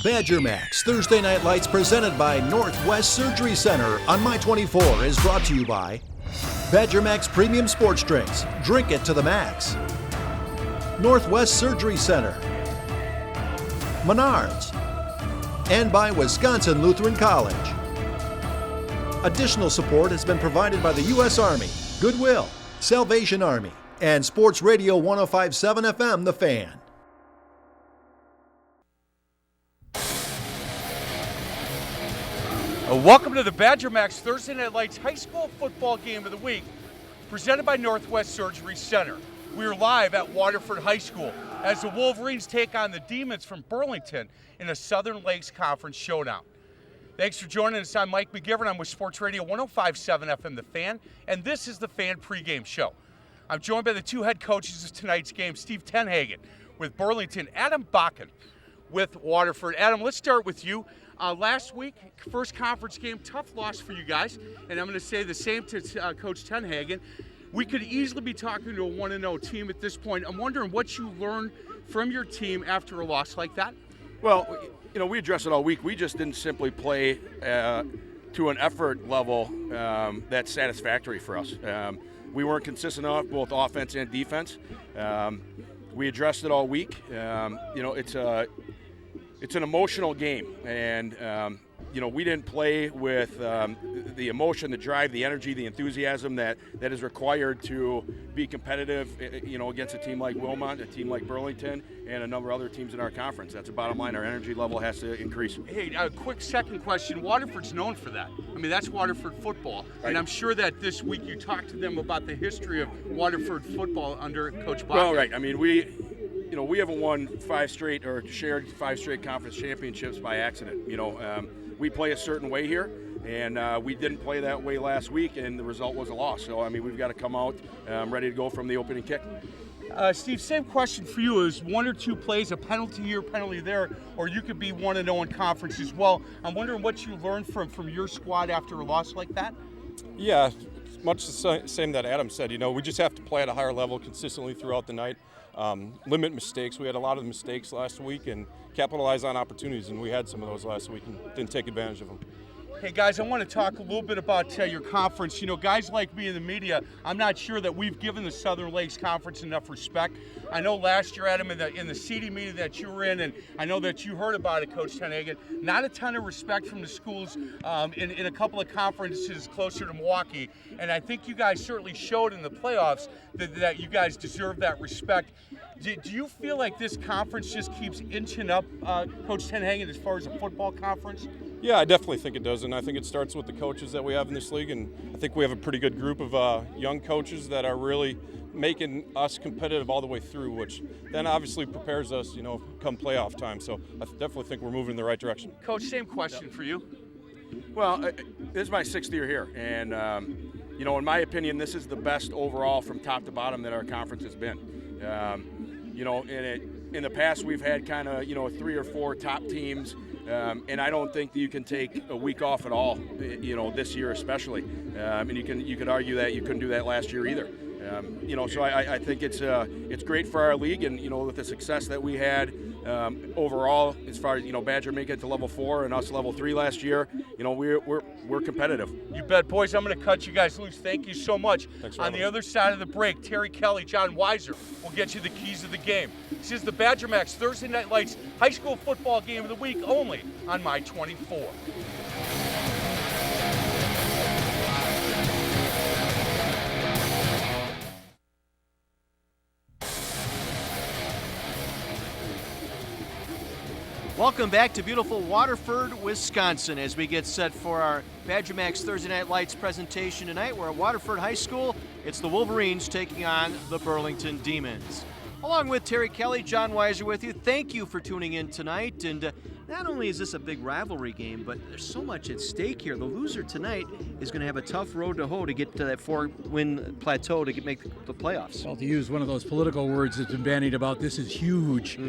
Badger Max Thursday Night Lights presented by Northwest Surgery Center on My 24 is brought to you by Badger Max Premium Sports Drinks. Drink it to the max. Northwest Surgery Center. Menards. And by Wisconsin Lutheran College. Additional support has been provided by the U.S. Army, Goodwill, Salvation Army, and Sports Radio 105.7 FM, The Fan. Welcome to the Badger Max Thursday Night Lights High School Football Game of the Week, presented by Northwest Surgery Center. We are live at Waterford High School as the Wolverines take on the Demons from Burlington in a Southern Lakes Conference showdown. Thanks for joining us. I'm Mike McGivern. I'm with Sports Radio 105.7 FM, The Fan, and this is the Fan pregame show. I'm joined by the two head coaches of tonight's game, Steve Tenhagen with Burlington, Adam Bakken with Waterford. Adam, let's start with you. Last week, first conference game, tough loss for you guys, and I'm going to say the same to Coach Tenhagen. We could easily be talking to a 1-0 team at this point. I'm wondering what you learned from your team after a loss like that. Well, you know, we addressed it all week. We just didn't simply play to an effort level that's satisfactory for us. We weren't consistent enough, both offense and defense. We addressed it all week. You know, it's an emotional game, and you know, we didn't play with the emotion, the drive, the energy, the enthusiasm that is required to be competitive, you know, against a team like Wilmot, a team like Burlington, and a number of other teams in our conference. That's the bottom line. Our energy level has to increase. Hey, a quick second question. Waterford's known for that. I mean, that's Waterford football, right. And I'm sure that this week you talked to them about the history of Waterford football under Coach Bakken. Well, right. I mean, we haven't won shared five straight conference championships by accident. You know, we play a certain way here, and we didn't play that way last week, and the result was a loss. So, I mean, we've got to come out ready to go from the opening kick. Steve, same question for you. Is one or two plays, a penalty here, penalty there, or you could be 1-0 in conference as well. I'm wondering what you learned from your squad after a loss like that? Yeah, much the same that Adam said. You know, we just have to play at a higher level consistently throughout the night. Limit mistakes. We had a lot of mistakes last week and capitalize on opportunities, and we had some of those last week and didn't take advantage of them. Hey guys, I want to talk a little bit about your conference. You know, guys like me in the media, I'm not sure that we've given the Southern Lakes Conference enough respect. I know last year, Adam, in the CD meeting that you were in, and I know that you heard about it, Coach Tenhagen, not a ton of respect from the schools in a couple of conferences closer to Milwaukee. And I think you guys certainly showed in the playoffs that you guys deserve that respect. Do you feel like this conference just keeps inching up, Coach Tenhagen, as far as a football conference? Yeah, I definitely think it does, and I think it starts with the coaches that we have in this league, and I think we have a pretty good group of young coaches that are really making us competitive all the way through, which then obviously prepares us, you know, come playoff time. So I definitely think we're moving in the right direction. Coach, same question for you. Well, this is my 6th year here, and you know, in my opinion, this is the best overall from top to bottom that our conference has been. You know, in the past we've had kind of, you know, 3 or 4 top teams. And I don't think that you can take a week off at all, you know, this year especially. And you could argue that you couldn't do that last year either. You know, so I think it's great for our league, and you know, with the success that we had overall, as far as, you know, Badger making it to level 4 and us level 3 last year, you know, we're competitive. You bet, boys. I'm going to cut you guys loose. Thank you so much. Thanks, on the other side of the break, Terry Kelly, John Weiser will get you the keys of the game. This is the Badger Max Thursday Night Lights High School Football Game of the Week, only on My 24. Welcome back to beautiful Waterford, Wisconsin, as we get set for our Badger Max Thursday Night Lights presentation tonight. We're at Waterford High School. It's the Wolverines taking on the Burlington Demons. Along with Terry Kelly, John Weiser with you. Thank you for tuning in tonight. And not only is this a big rivalry game, but there's so much at stake here. The loser tonight is going to have a tough road to hoe to get to that 4-win plateau to make the playoffs. Well, to use one of those political words that's been bandied about, this is huge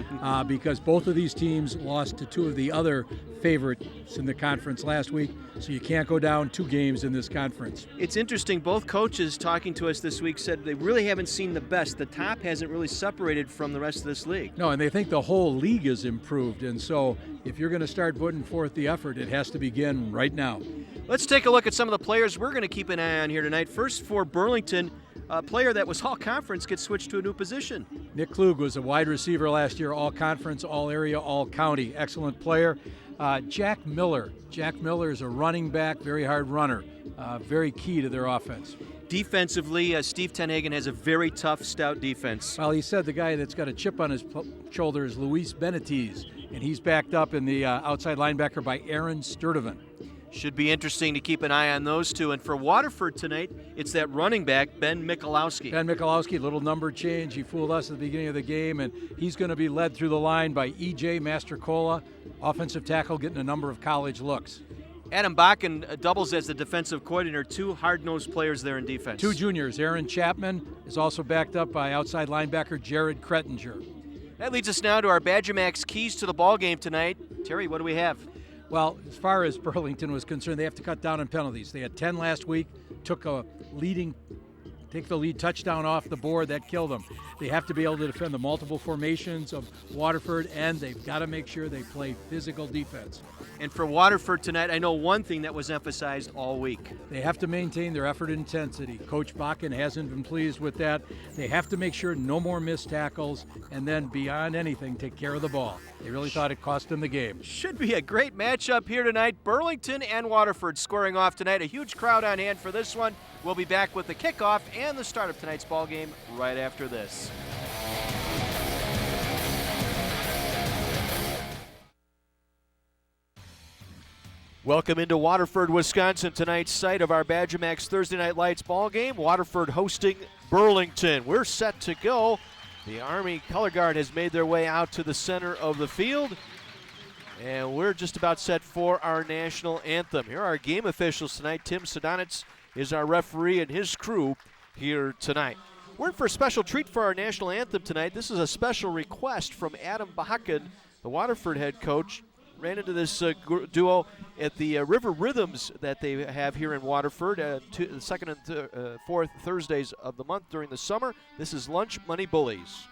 because both of these teams lost to 2 of the other favorites in the conference last week, so you can't go down 2 games in this conference. It's interesting. Both coaches talking to us this week said they really haven't seen the best. The top hasn't really separated from the rest of this league. No, and they think the whole league is improved, and so if you're going to start putting forth the effort, it has to begin right now. Let's take a look at some of the players we're going to keep an eye on here tonight. First, for Burlington, a player that was all-conference gets switched to a new position. Nick Klug was a wide receiver last year, all-conference, all-area, all-county. Excellent player. Jack Miller. Jack Miller is a running back, very hard runner, very key to their offense. Defensively, Steve Tenhagen has a very tough, stout defense. Well, he said the guy that's got a chip on his shoulder is Luis Benitez, and he's backed up in the outside linebacker by Aaron Sturdivant. Should be interesting to keep an eye on those two. And for Waterford tonight, it's that running back, Ben Michalowski. Ben Michalowski, little number change. He fooled us at the beginning of the game, and he's going to be led through the line by E.J. Mastercola, offensive tackle, getting a number of college looks. Adam Bakken doubles as the defensive coordinator, two hard-nosed players there in defense. Two juniors. Aaron Chapman is also backed up by outside linebacker Jared Krettinger. That leads us now to our Badger Max keys to the ball game tonight. Terry, what do we have? Well, as far as Burlington was concerned, they have to cut down on penalties. They had 10 last week, take the lead touchdown off the board. That killed them. They have to be able to defend the multiple formations of Waterford, and they've got to make sure they play physical defense. And for Waterford tonight, I know one thing that was emphasized all week. They have to maintain their effort and intensity. Coach Bakken hasn't been pleased with that. They have to make sure no more missed tackles, and then beyond anything, take care of the ball. They really thought it cost them the game. Should be a great matchup here tonight. Burlington and Waterford squaring off tonight. A huge crowd on hand for this one. We'll be back with the kickoff and the start of tonight's ball game right after this. Welcome into Waterford, Wisconsin, tonight's site of our Badger Max Thursday Night Lights ball game. Waterford hosting Burlington. We're set to go. The Army Color Guard has made their way out to the center of the field, and we're just about set for our national anthem. Here are our game officials tonight. Tim Sadonitz is our referee and his crew here tonight. We're in for a special treat for our national anthem tonight. This is a special request from Adam Bakken, the Waterford head coach. Ran into this duo at the River Rhythms that they have here in Waterford, the second and fourth Thursdays of the month during the summer. This is Lunch Money Bullies.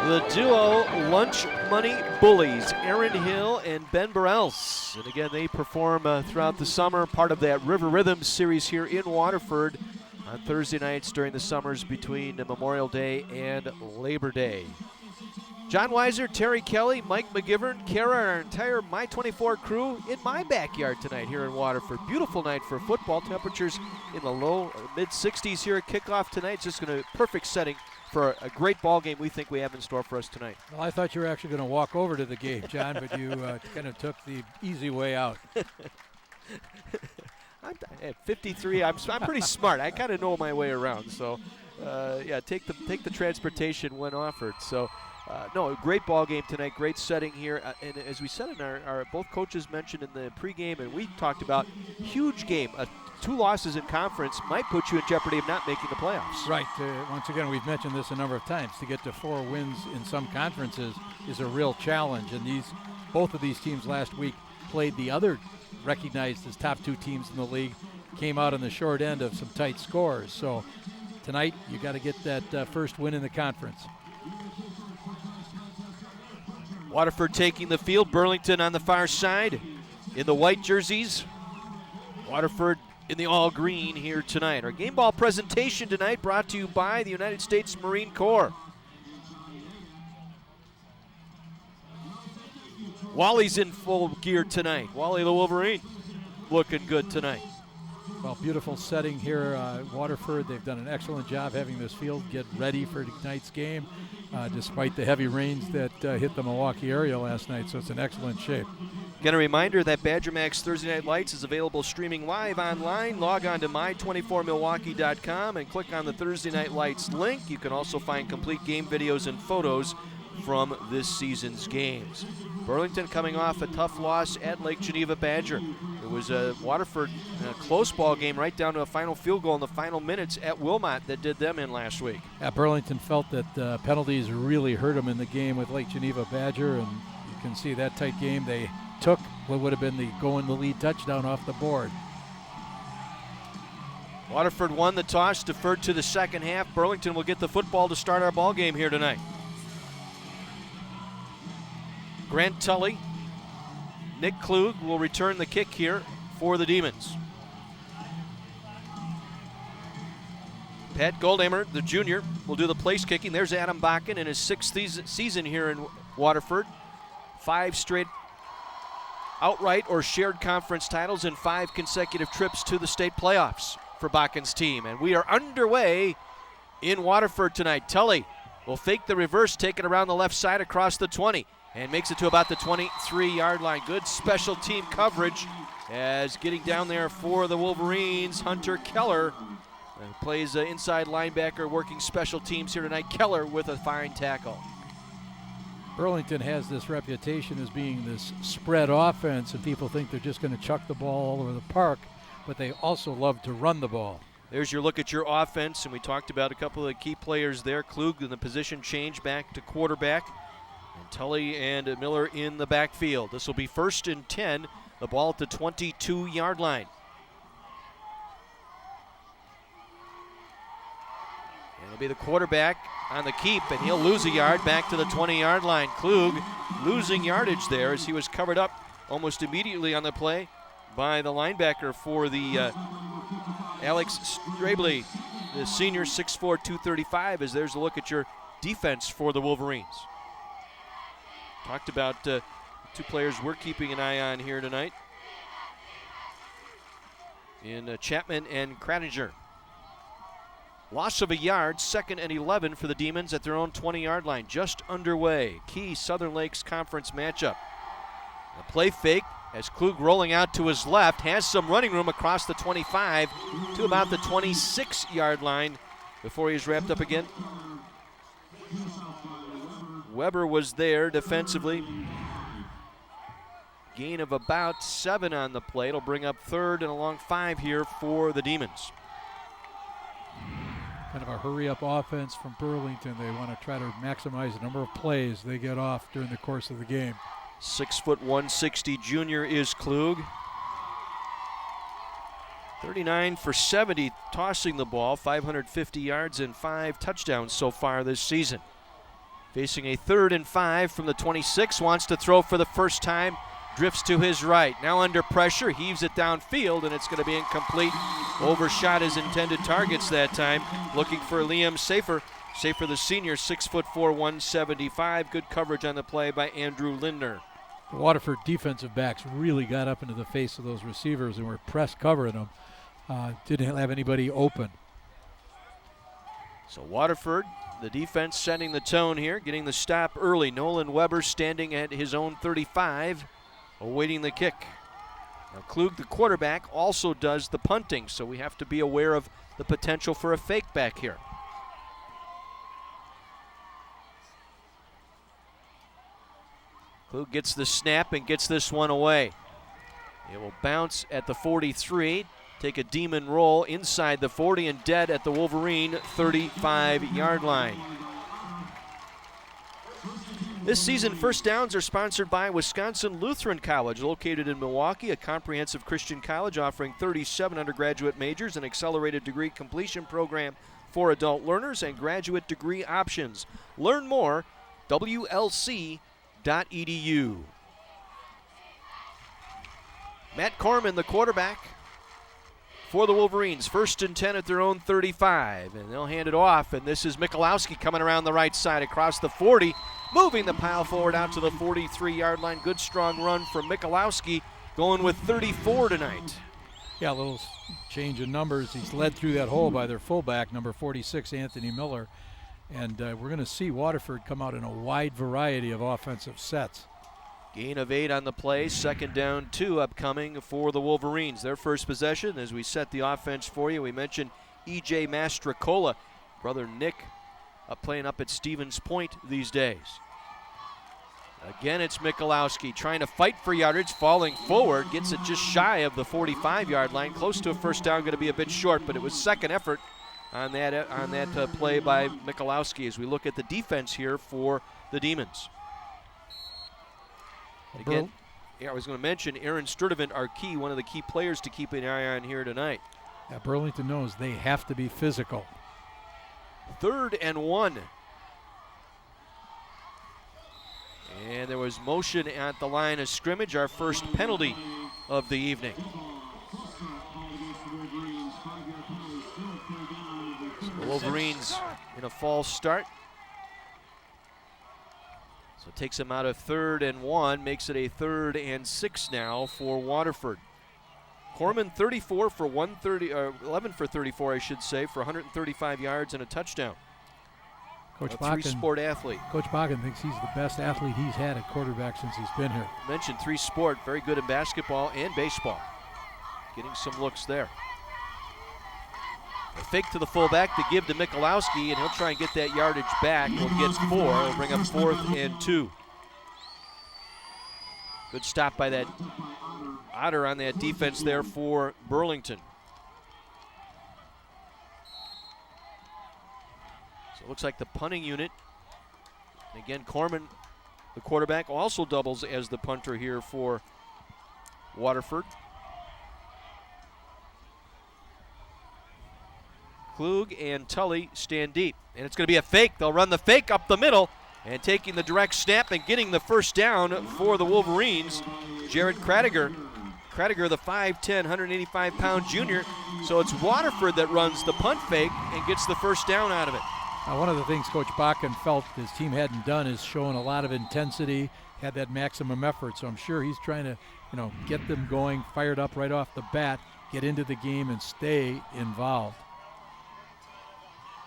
The duo Lunch Money Bullies, Aaron Hill and Ben Burrells. And again, they perform throughout the summer, part of that River Rhythms series here in Waterford on Thursday nights during the summers between Memorial Day and Labor Day. John Weiser, Terry Kelly, Mike McGivern, Kara, our entire My24 crew in my backyard tonight here in Waterford. Beautiful night for football. Temperatures in the low mid-60s here at kickoff tonight. It's just going to be a perfect setting for a great ball game we think we have in store for us tonight. Well, I thought you were actually going to walk over to the game, John, but you kind of took the easy way out. At 53, I'm pretty smart. I kind of know my way around. So, yeah, take the transportation when offered. So, no, great ball game tonight. Great setting here. And as we said in our both coaches mentioned in the pregame, and we talked about, huge game. 2 losses in conference might put you in jeopardy of not making the playoffs. Right. Once again, we've mentioned this a number of times. To get to 4 wins in some conferences is a real challenge. And both of these teams last week played the other recognized as top 2 teams in the league, came out on the short end of some tight scores. So tonight, you got to get that first win in the conference. Waterford taking the field, Burlington on the far side in the white jerseys. Waterford in the all green here tonight. Our game ball presentation tonight brought to you by the United States Marine Corps. Wally's in full gear tonight. Wally the Wolverine looking good tonight. Well, beautiful setting here at Waterford. They've done an excellent job having this field get ready for tonight's game, despite the heavy rains that hit the Milwaukee area last night, so it's in excellent shape. Again, a reminder that Badger Max Thursday Night Lights is available streaming live online. Log on to my24milwaukee.com and click on the Thursday Night Lights link. You can also find complete game videos and photos from this season's games. Burlington coming off a tough loss at Lake Geneva Badger. It was a Waterford close ball game right down to a final field goal in the final minutes at Wilmot that did them in last week. Yeah, Burlington felt that penalties really hurt them in the game with Lake Geneva Badger, and you can see that tight game they took what would have been the lead touchdown off the board. Waterford won the toss, deferred to the second half. Burlington will get the football to start our ball game here tonight. Grant Tully, Nick Klug will return the kick here for the Demons. Pat Goldhammer, the junior, will do the place kicking. There's Adam Bakken in his 6th season here in Waterford. 5 straight outright or shared conference titles and 5 consecutive trips to the state playoffs for Bakken's team. And we are underway in Waterford tonight. Tully will fake the reverse, take it around the left side across the 20. And makes it to about the 23-yard line. Good special team coverage as getting down there for the Wolverines, Hunter Keller plays inside linebacker working special teams here tonight. Keller with a fine tackle. Burlington has this reputation as being this spread offense, and people think they're just going to chuck the ball all over the park, but they also love to run the ball. There's your look at your offense, and we talked about a couple of the key players there. Klug in the position change back to quarterback. And Tully and Miller in the backfield. This will be 1st and 10. The ball at the 22-yard line. And it'll be the quarterback on the keep, and he'll lose a yard back to the 20-yard line. Klug losing yardage there as he was covered up almost immediately on the play by the linebacker for the Alex Strabley, the senior, 6'4", 235, as there's a look at your defense for the Wolverines. Talked about 2 players we're keeping an eye on here tonight in Chapman and Kraninger. Loss of a yard, 2nd and 11 for the Demons at their own 20-yard line, just underway. Key Southern Lakes Conference matchup. A play fake as Klug rolling out to his left, has some running room across the 25 to about the 26-yard line before he's wrapped up again. Weber was there defensively. Gain of about 7 on the play. It'll bring up 3rd and a long 5 here for the Demons. Kind of a hurry-up offense from Burlington. They want to try to maximize the number of plays they get off during the course of the game. 6', 160 junior is Klug. 39 for 70 tossing the ball, 550 yards and 5 touchdowns so far this season. Facing a 3rd and 5 from the 26, wants to throw for the first time, drifts to his right. Now under pressure, heaves it downfield, and it's going to be incomplete. Overshot his intended targets that time. Looking for Liam Safer. Safer, the senior, 6'4", 175. Good coverage on the play by Andrew Lindner. The Waterford defensive backs really got up into the face of those receivers and were press covering them. Didn't have anybody open. So Waterford, the defense setting the tone here, getting the stop early. Nolan Weber standing at his own 35, awaiting the kick. Now Klug, the quarterback, also does the punting, so we have to be aware of the potential for a fake back here. Klug gets the snap and gets this one away. It will bounce at the 43, take a demon roll inside the 40 and dead at the Wolverine 35-yard line. This season, First Downs are sponsored by Wisconsin Lutheran College, located in Milwaukee, a comprehensive Christian college offering 37 undergraduate majors, an accelerated degree completion program for adult learners, and graduate degree options. Learn more, WLC.edu. Matt Corman, the quarterback for the Wolverines. 1st and 10 at their own 35, and they'll hand it off, and this is Michalowski coming around the right side across the 40, moving the pile forward out to the 43-yard line. Good strong run from Michalowski, going with 34 tonight. Yeah, a little change in numbers. He's led through that hole by their fullback, number 46, Anthony Miller. And we're going to see Waterford come out in a wide variety of offensive sets. Gain of 8 on the play. 2nd down 2 upcoming for the Wolverines. Their first possession, as we set the offense for you, we mentioned E.J. Mastrocola, brother Nick, playing up at Stevens Point these days. Again, it's Michalowski trying to fight for yardage, falling forward, gets it just shy of the 45-yard line, close to a first down, going to be a bit short, but it was second effort on that play by Michalowski as we look at the defense here for the Demons. Again, I was going to mention Aaron Sturdivant, our key, one of the key players to keep an eye on here tonight. Yeah, Burlington knows they have to be physical. 3rd and 1. And there was motion at the line of scrimmage, our first penalty of the evening. So the Wolverines in a false start. So it takes them out of 3rd and 1, makes it a 3rd and 6 now for Waterford. Corman 34 for 11 for 34, I should say, for 135 yards and a touchdown. Coach A Bakken, three-sport athlete. Coach Bakken thinks he's the best athlete he's had at quarterback since he's been here. Mentioned three-sport, very good in basketball and baseball. Getting some looks there. A fake to the fullback to give to Michalowski, and he'll try and get that yardage back. He'll get 4. He'll bring up 4th and 2. Good stop by that Otter on that defense there for Burlington. So it looks like the punting unit. And again, Corman, the quarterback, also doubles as the punter here for Waterford. Klug and Tully stand deep. And it's going to be a fake. They'll run the fake up the middle. And taking the direct snap and getting the first down for the Wolverines, Jared Kradiger. Kradiger, the 5'10", 185-pound junior. So it's Waterford that runs the punt fake and gets the first down out of it. One of the things Coach Bakken felt his team hadn't done is showing a lot of intensity, had that maximum effort. So I'm sure he's trying to, get them going, fired up right off the bat, get into the game and stay involved.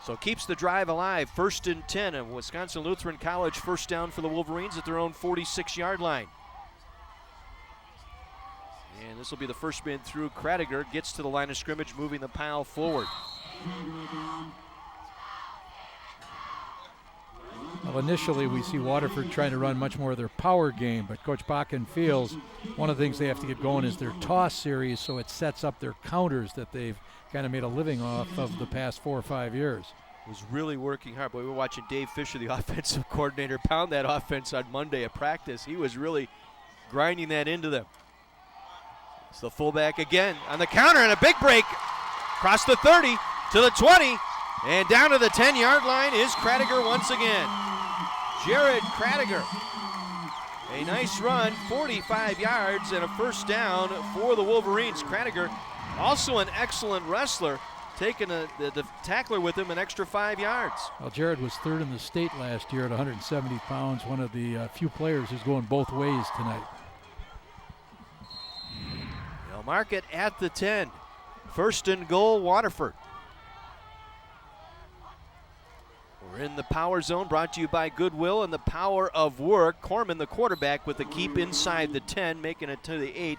So keeps the drive alive. 1st and 10 of Wisconsin Lutheran College. First down for the Wolverines at their own 46-yard line. And this will be the first man through. Kradiger gets to the line of scrimmage, moving the pile forward. Well, initially we see Waterford trying to run much more of their power game, but Coach Bakken feels one of the things they have to get going is their toss series, so it sets up their counters that they've kind of made a living off of the past 4 or 5 years. Was really working hard. But we were watching Dave Fisher, the offensive coordinator, pound that offense on Monday at practice. He was really grinding that into them. It's the fullback again on the counter, and a big break across the 30 to the 20, and down to the 10-yard line is Kradiger once again. Jared Kradiger. A nice run, 45 yards and a first down for the Wolverines. Kradiger, also an excellent wrestler, taking the tackler with him an extra 5 yards. Well, Jared was 3rd in the state last year at 170 pounds, one of the few players who's going both ways tonight. They'll mark it at the 10. 1st and goal, Waterford. We're in the power zone, brought to you by Goodwill and the Power of Work. Corman, the quarterback, with the keep inside the 10, making it to the 8.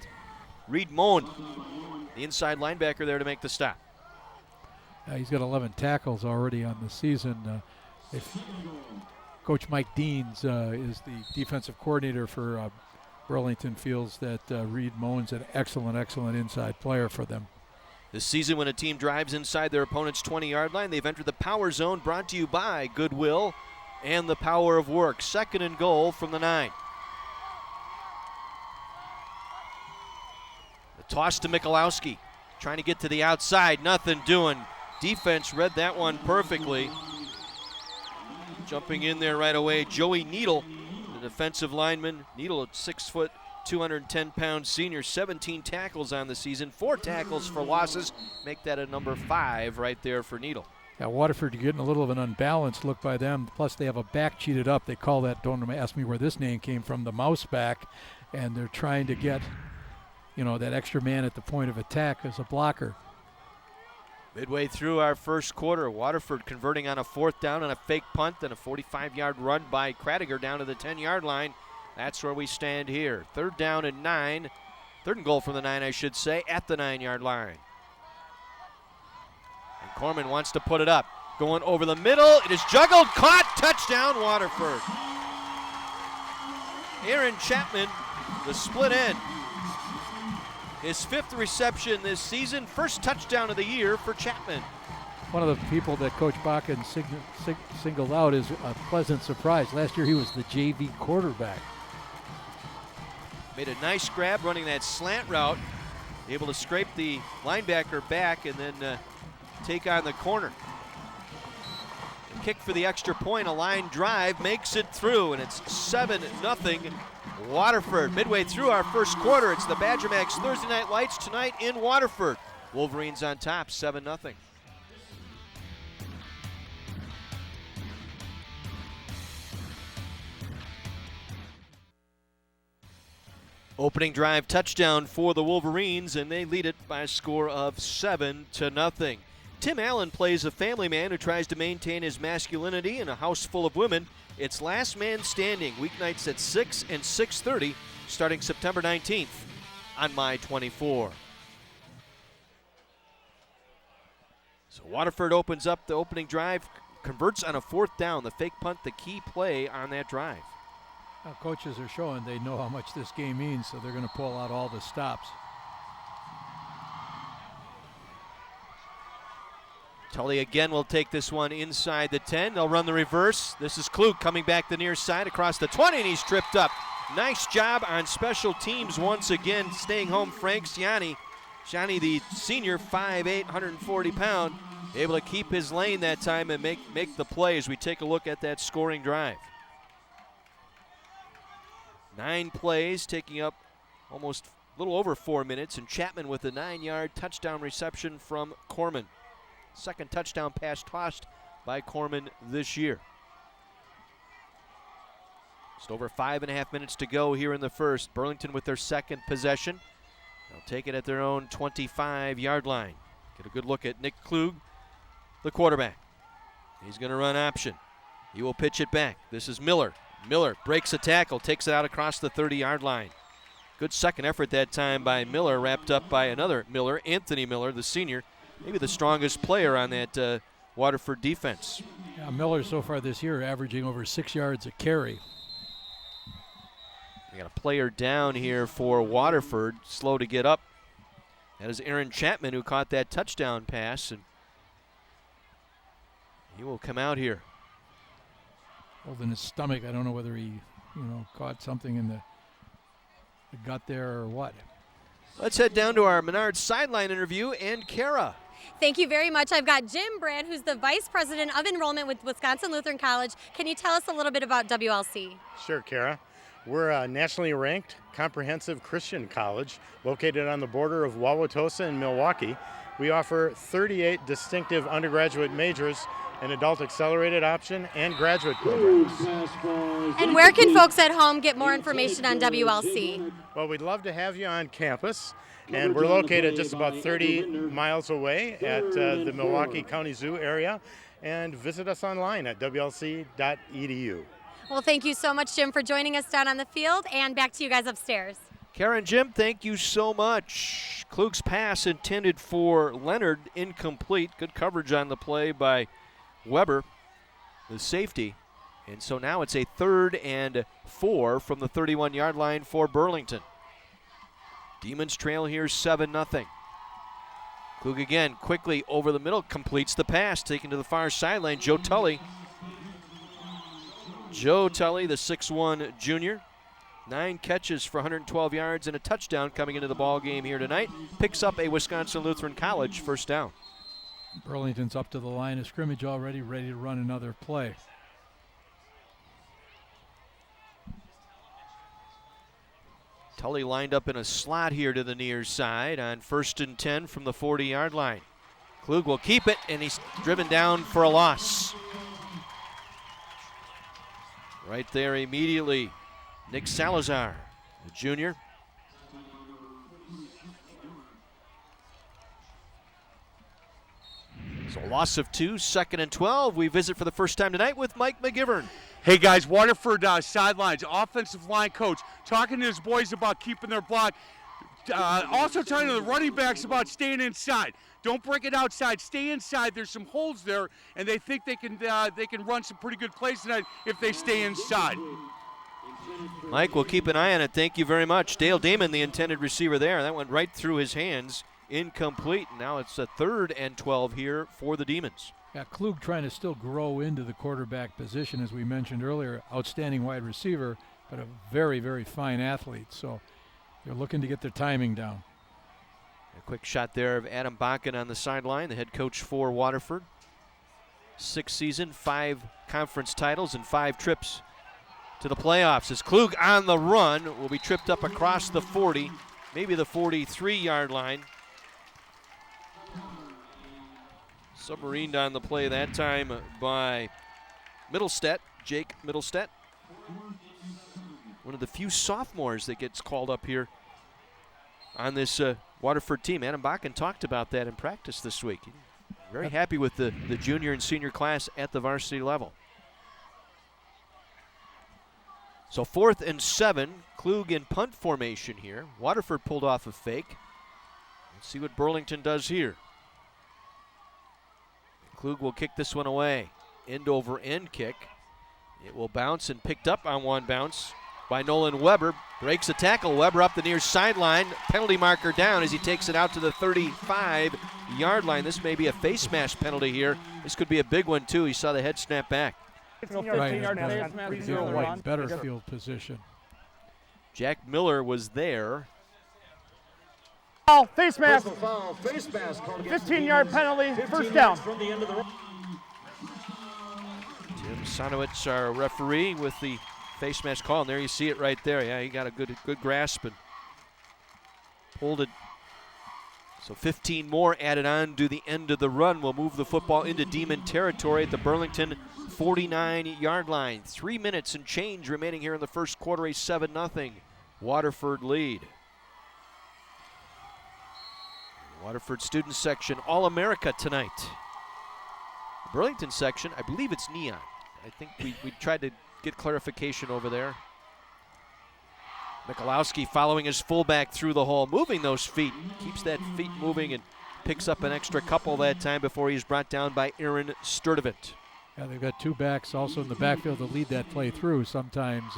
Reed Moen, the inside linebacker, there to make the stop. He's got 11 tackles already on the season. Coach Mike Deans is the defensive coordinator for Burlington, feels that Reed Moen's an excellent inside player for them. This season, when a team drives inside their opponent's 20-yard line, they've entered the power zone, brought to you by Goodwill and the power of work. 2nd and goal from the 9. The toss to Michalowski, trying to get to the outside, nothing doing. Defense read that one perfectly. Jumping in there right away, Joey Needle, the defensive lineman. Needle, at 6 foot, 210-pound senior, 17 tackles on the season, 4 tackles for losses. Make that a number 5 right there for Needle. Yeah, Waterford getting a little of an unbalanced look by them. Plus, they have a back cheated up. They call that, don't ask me where this name came from, the mouse back. And they're trying to get, that extra man at the point of attack as a blocker. Midway through our first quarter, Waterford converting on a 4th down on a fake punt and a 45-yard run by Kratiger down to the 10-yard line. That's where we stand here. 3rd down and 9. 3rd and goal from the 9, I should say, at the 9-yard line. And Corman wants to put it up. Going over the middle. It is juggled, caught, touchdown, Waterford. Aaron Chapman, the split end. His 5th reception this season, first touchdown of the year for Chapman. One of the people that Coach Bakken singled out is a pleasant surprise. Last year he was the JV quarterback. Made a nice grab running that slant route. Able to scrape the linebacker back and then take on the corner. Kick for the extra point, a line drive, makes it through, and it's 7-0 Waterford. Midway through our first quarter, it's the Badger Max Thursday Night Lights tonight in Waterford. Wolverines on top, 7-0. Opening drive touchdown for the Wolverines, and they lead it by a score of 7-0. Tim Allen plays a family man who tries to maintain his masculinity in a house full of women. It's Last Man Standing, weeknights at 6 and 6:30, starting September 19th on My 24. So Waterford opens up the opening drive, converts on a 4th down, the fake punt, the key play on that drive. Now, coaches are showing they know how much this game means, so they're going to pull out all the stops. Tully again will take this one inside the 10. They'll run the reverse. This is Klug coming back the near side across the 20, and he's tripped up. Nice job on special teams once again, staying home Frank Ciani. Ciani, the senior, 5'8", 140-pound, able to keep his lane that time and make the play as we take a look at that scoring drive. 9 plays, taking up almost a little over 4 minutes, and Chapman with a 9-yard touchdown reception from Corman. 2nd touchdown pass tossed by Corman this year. Just over 5.5 minutes to go here in the first. Burlington with their 2nd possession. They'll take it at their own 25-yard line. Get a good look at Nick Klug, the quarterback. He's going to run option. He will pitch it back. This is Miller. Miller breaks a tackle, takes it out across the 30-yard line. Good second effort that time by Miller, wrapped up by another Miller, Anthony Miller, the senior, maybe the strongest player on that Waterford defense. Yeah, Miller so far this year averaging over 6 yards a carry. We got a player down here for Waterford, slow to get up. That is Aaron Chapman, who caught that touchdown pass, and he will come out here. Holding his stomach. I don't know whether he, caught something in the gut there or what. Let's head down to our Menard sideline interview and Kara. Thank you very much. I've got Jim Brand, who's the Vice President of Enrollment with Wisconsin Lutheran College. Can you tell us a little bit about WLC? Sure, Kara. We're a nationally ranked comprehensive Christian college located on the border of Wauwatosa and Milwaukee. We offer 38 distinctive undergraduate majors, an adult accelerated option, and graduate programs. And where can folks at home get more information on WLC? Well, we'd love to have you on campus, and we're located just about 30 miles away at the Milwaukee County Zoo area, and visit us online at wlc.edu. Well, thank you so much, Jim, for joining us down on the field, and back to you guys upstairs. Karen, Jim, thank you so much. Klug's pass intended for Leonard, incomplete. Good coverage on the play by Weber, the safety. And so now it's a 3rd and 4 from the 31-yard line for Burlington. Demons trail here 7-0. Klug again, quickly over the middle, completes the pass, taken to the far sideline. Joe Tully Joe Tully, the 6'1 junior. 9 catches for 112 yards and a touchdown coming into the ball game here tonight. Picks up a Wisconsin Lutheran College first down. Burlington's up to the line of scrimmage already, ready to run another play. Tully lined up in a slot here to the near side on 1st and 10 from the 40-yard line. Klug will keep it, and he's driven down for a loss. Right there immediately, Nick Salazar, the junior. So a loss of 2, 2nd and 12. We visit for the first time tonight with Mike McGivern. Hey guys, Waterford sidelines, offensive line coach, talking to his boys about keeping their block. Also talking to the running backs about staying inside. Don't break it outside. Stay inside. There's some holes there, and they think they can run some pretty good plays tonight if they stay inside. Mike, we'll keep an eye on it. Thank you very much. Dale Damon, the intended receiver there. That went right through his hands. Incomplete. Now it's a 3rd and 12 here for the Demons. Yeah, Klug trying to still grow into the quarterback position, as we mentioned earlier. Outstanding wide receiver, but a very, very fine athlete. So they're looking to get their timing down. A quick shot there of Adam Bakken on the sideline, the head coach for Waterford. 6th season, 5 conference titles, and 5 trips to the playoffs. As Klug on the run will be tripped up across the 40, maybe the 43-yard line. Submarined on the play that time by Middlestedt, Jake Middlestedt. One of the few sophomores that gets called up here on this Waterford team. Adam Bakken talked about that in practice this week. Very happy with the junior and senior class at the varsity level. So 4th and 7, Klug in punt formation here. Waterford pulled off a fake. Let's see what Burlington does here. Klug will kick this one away. End over end kick. It will bounce and picked up on one bounce by Nolan Weber. Breaks a tackle. Weber up the near sideline. Penalty marker down as he takes it out to the 35-yard line. This may be a face mask penalty here. This could be a big one too. He saw the head snap back. Right, better field position. Jack Miller was there. Foul, face mask. 15-yard penalty, first down. Tim Sonowitz, our referee, with the face mask call, and there you see it right there. Yeah, he got a good grasp and pulled it. So 15 more added on to the end of the run. We'll move the football into Demon territory at the Burlington 49-yard line. 3 minutes and change remaining here in the first quarter. A 7-0 Waterford lead. Waterford student section, All-America tonight. Burlington section, I believe it's neon. I think we tried to get clarification over there. Michalowski following his fullback through the hole, moving those feet. Keeps that feet moving and picks up an extra couple that time before he's brought down by Aaron Sturdivant. Yeah, they've got 2 backs also in the backfield to lead that play through. Sometimes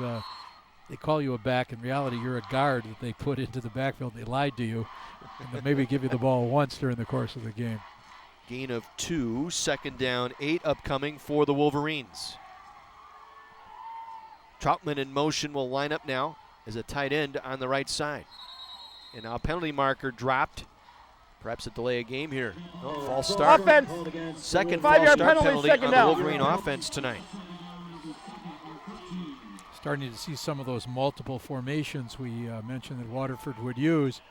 they call you a back. In reality, you're a guard that they put into the backfield. They lied to you and they'll maybe give you the ball once during the course of the game. Gain of 2, 2nd down, 8 upcoming for the Wolverines. Troutman in motion will line up now as a tight end on the right side. And now penalty marker dropped. Perhaps a delay of game here. False start. Offense. Second false start penalty on the down. Wolverine offense tonight. Starting to see some of those multiple formations we mentioned that Waterford would use.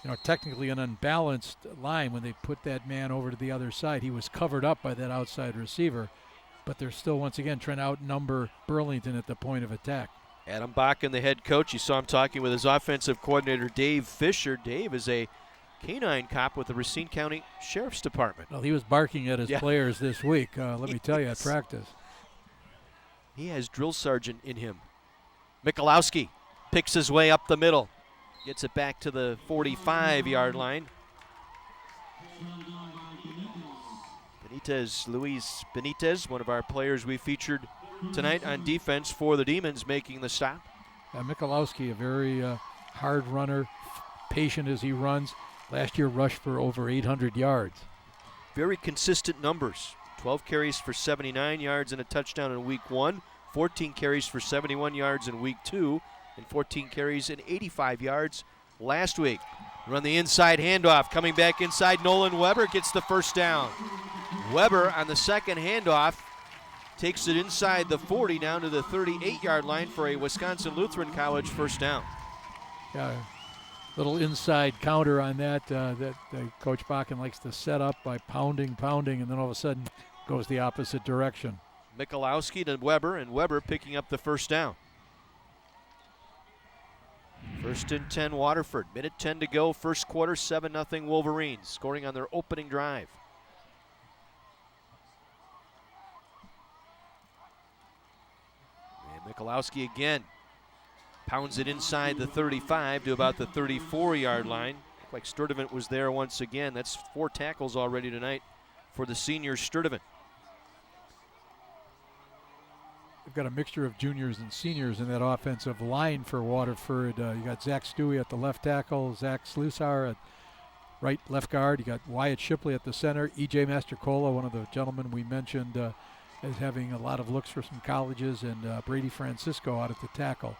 You know, technically an unbalanced line when they put that man over to the other side. He was covered up by that outside receiver, but they're still once again trying to outnumber Burlington at the point of attack. Adam Bakken, the head coach, you saw him talking with his offensive coordinator, Dave Fisher. Dave is a canine cop with the Racine County Sheriff's Department. Well, he was barking at his players this week, let me tell you, at practice. He has drill sergeant in him. Michalowski picks his way up the middle. Gets it back to the 45-yard line. Luis Benitez, one of our players we featured tonight on defense for the Demons, making the stop. Michalowski, a very hard runner, patient as he runs. Last year rushed for over 800 yards. Very consistent numbers. 12 carries for 79 yards and a touchdown in week 1. 14 carries for 71 yards in week 2 and 14 carries and 85 yards last week. Run the inside handoff. Coming back inside, Nolan Weber gets the first down. Weber on the second handoff takes it inside the 40 down to the 38-yard line for a Wisconsin Lutheran College first down. Yeah, little inside counter on that Coach Bakken likes to set up by pounding, and then all of a sudden goes the opposite direction. Michalowski to Weber, and Weber picking up the first down. First and 10 Waterford. Minute 10 to go. First quarter, 7-0 Wolverines, scoring on their opening drive. And Michalowski again pounds it inside the 35 to about the 34-yard line. Looked like Sturdivant was there once again. That's 4 tackles already tonight for the senior Sturdivant. They've got a mixture of juniors and seniors in that offensive line for Waterford. You got Zach Stewie at the left tackle, Zach Slusar at right left guard. You got Wyatt Shipley at the center, E.J. Mastrocola, one of the gentlemen we mentioned, as having a lot of looks for some colleges, and Brady Francisco out at the tackle.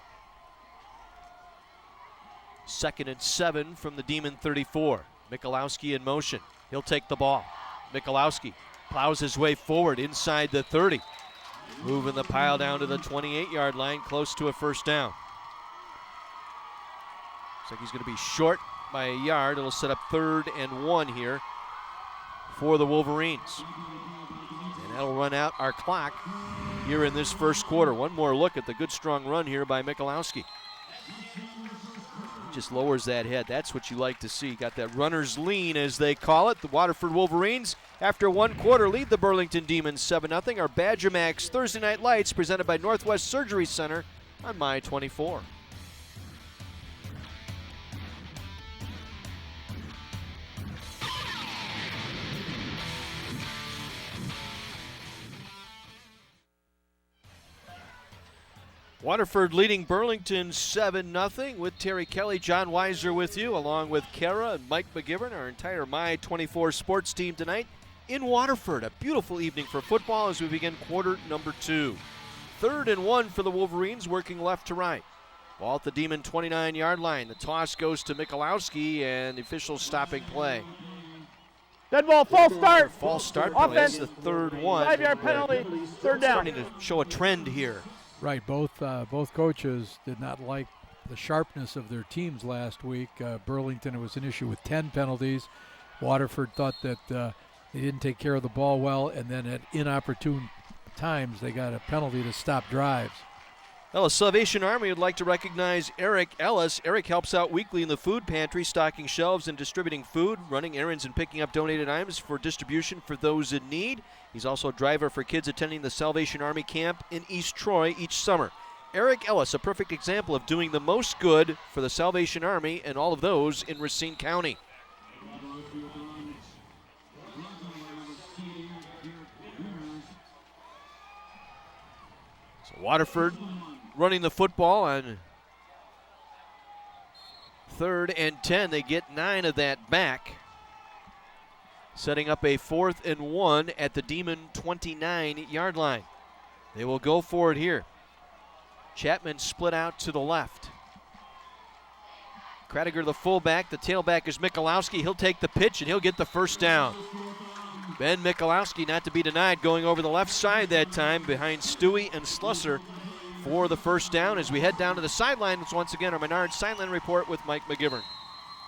2nd and 7 from the Demon 34. Michalowski in motion. He'll take the ball. Michalowski plows his way forward inside the 30. Moving the pile down to the 28-yard line, close to a first down. Looks like he's going to be short by a yard. It'll set up 3rd and 1 here for the Wolverines. And that'll run out our clock here in this first quarter. One more look at the good strong run here by Michalowski. Just lowers that head. That's what you like to see. Got that runner's lean, as they call it. The Waterford Wolverines, after one quarter, lead the Burlington Demons 7-0. Our Badger Max Thursday Night Lights, presented by Northwest Surgery Center on My 24. Waterford leading Burlington 7-0 with Terry Kelly, John Weiser with you, along with Kara and Mike McGivern, our entire My 24 sports team tonight in Waterford. A beautiful evening for football as we begin quarter number 2. 3rd and 1 for the Wolverines, working left to right. Ball at the Demon 29-yard line. The toss goes to Michalowski, and the officials stopping play. Dead ball, false start. False start. Offense. That's the 3rd one. 5-yard penalty, 3rd down. Starting to show a trend here. Right, both coaches did not like the sharpness of their teams last week. Burlington, it was an issue with 10 penalties. Waterford thought that they didn't take care of the ball well, and then at inopportune times they got a penalty to stop drives. Well, the Salvation Army would like to recognize Eric Ellis. Eric helps out weekly in the food pantry, stocking shelves and distributing food, running errands and picking up donated items for distribution for those in need. He's also a driver for kids attending the Salvation Army camp in East Troy each summer. Eric Ellis, a perfect example of doing the most good for the Salvation Army and all of those in Racine County. So Waterford running the football on 3rd and 10. They get 9 of that back, setting up a 4th and 1 at the Demon 29-yard line. They will go for it here. Chapman split out to the left. Kradiger the fullback. The tailback is Michalowski. He'll take the pitch and he'll get the first down. Ben Michalowski, not to be denied, going over the left side that time behind Stewie and Slusser for the first down. As we head down to the sidelines, once again, our Menard Sideline Report with Mike McGivern.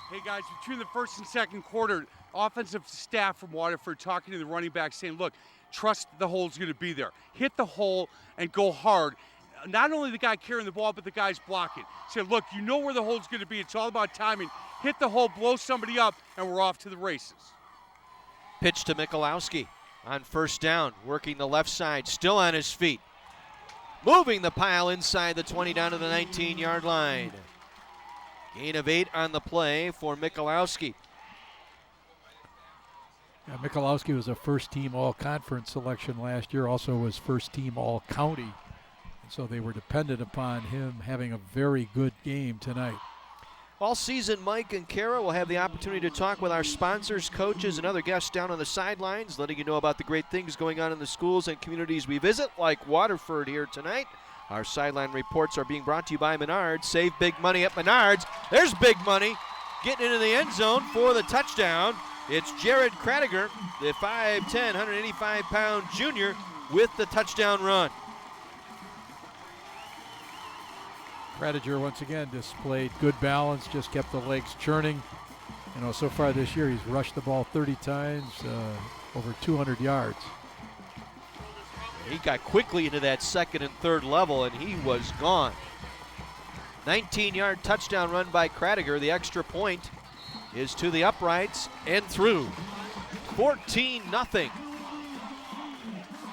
Hey guys, between the first and second quarter, offensive staff from Waterford talking to the running back saying, look, trust the hole's going to be there. Hit the hole and go hard. Not only the guy carrying the ball, but the guys blocking. Say, look, you know where the hole's going to be. It's all about timing. Hit the hole, blow somebody up, and we're off to the races. Pitch to Michalowski on first down, working the left side, still on his feet. Moving the pile inside the 20 down to the 19-yard line. Gain of 8 on the play for Michalowski. Yeah, Michalowski was a first-team all-conference selection last year, also was first-team all-county. And so they were dependent upon him having a very good game tonight. All season, Mike and Kara will have the opportunity to talk with our sponsors, coaches, and other guests down on the sidelines, letting you know about the great things going on in the schools and communities we visit, like Waterford here tonight. Our sideline reports are being brought to you by Menards. Save big money at Menards. There's big money. Getting into the end zone for the touchdown. It's Jared Kradiger, the 5'10", 185-pound junior, with the touchdown run. Kradiger once again displayed good balance, just kept the legs churning. You know, so far this year he's rushed the ball 30 times, over 200 yards. He got quickly into that second and third level, and he was gone. 19-yard touchdown run by Kradiger. The extra point is to the uprights and through. 14-0.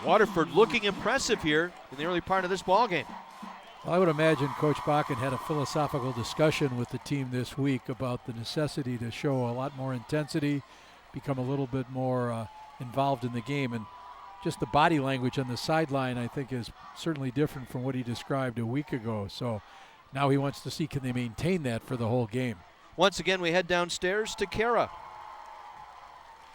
Waterford looking impressive here in the early part of this ballgame. Well, I would imagine Coach Bakken had a philosophical discussion with the team this week about the necessity to show a lot more intensity, become a little bit more involved in the game. And just the body language on the sideline, I think, is certainly different from what he described a week ago. So now he wants to see, can they maintain that for the whole game? Once again, we head downstairs to Kara.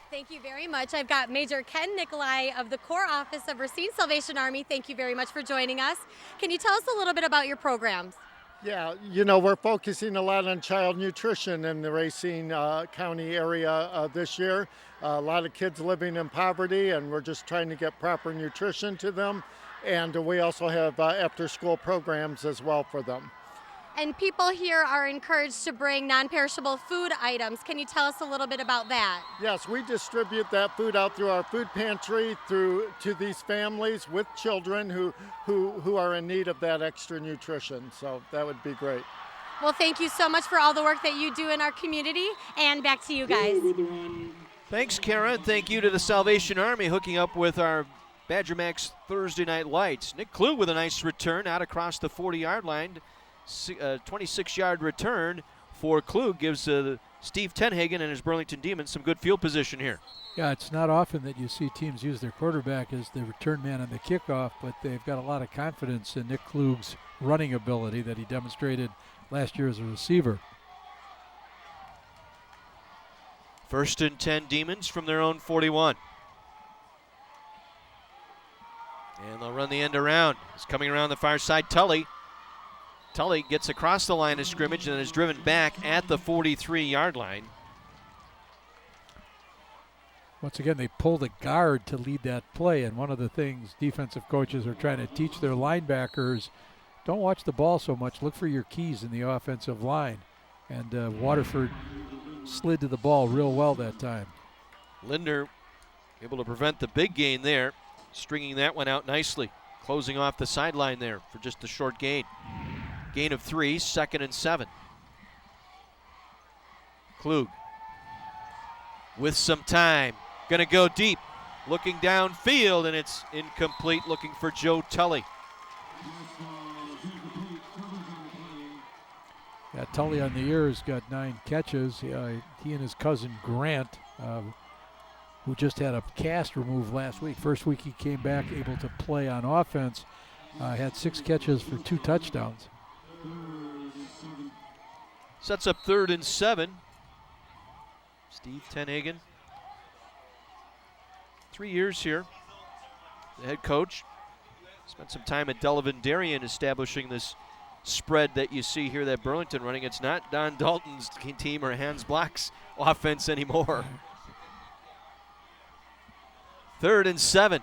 Thank you very much. I've got Major Ken Nikolai of the Corps Office of Racine Salvation Army. Thank you very much for joining us. Can you tell us a little bit about your programs? Yeah, you know, we're focusing a lot on child nutrition in the Racine County area this year. A lot of kids living in poverty, and we're just trying to get proper nutrition to them. And we also have after-school programs as well for them. And people here are encouraged to bring non-perishable food items. Can you tell us a little bit about that? Yes, we distribute that food out through our food pantry to these families with children who are in need of that extra nutrition. So that would be great. Well, thank you so much for all the work that you do in our community, and back to you guys. Thanks, Kara, and thank you to the Salvation Army hooking up with our Badger Max Thursday Night Lights. Nick Klug with a nice return out across the 40-yard line. 26-yard return for Klug gives Steve Tenhagen and his Burlington Demons some good field position here. Yeah, it's not often that you see teams use their quarterback as the return man on the kickoff, but they've got a lot of confidence in Nick Klug's running ability that he demonstrated last year as a receiver. 1st and 10 Demons from their own 41. And they'll run the end around. He's coming around the far side. Tully gets across the line of scrimmage and is driven back at the 43-yard line. Once again, they pulled a guard to lead that play, and one of the things defensive coaches are trying to teach their linebackers, don't watch the ball so much, look for your keys in the offensive line. And Waterford slid to the ball real well that time. Linder able to prevent the big gain there, stringing that one out nicely, closing off the sideline there for just a short gain. Gain of 3, 2nd and 7. Klug with some time, gonna go deep, looking downfield, and it's incomplete, looking for Joe Tully. Yeah, Tully on the year has got 9 catches. He and his cousin Grant, who just had a cast removed last week. First week he came back able to play on offense, had 6 catches for 2 touchdowns. Sets up 3rd and 7. Steve Tenhagen, 3 years here, the head coach. Spent some time at Delavan Darien establishing this spread that you see here that Burlington running. It's not Don Dalton's team or Hans Block's offense anymore. 3rd and 7.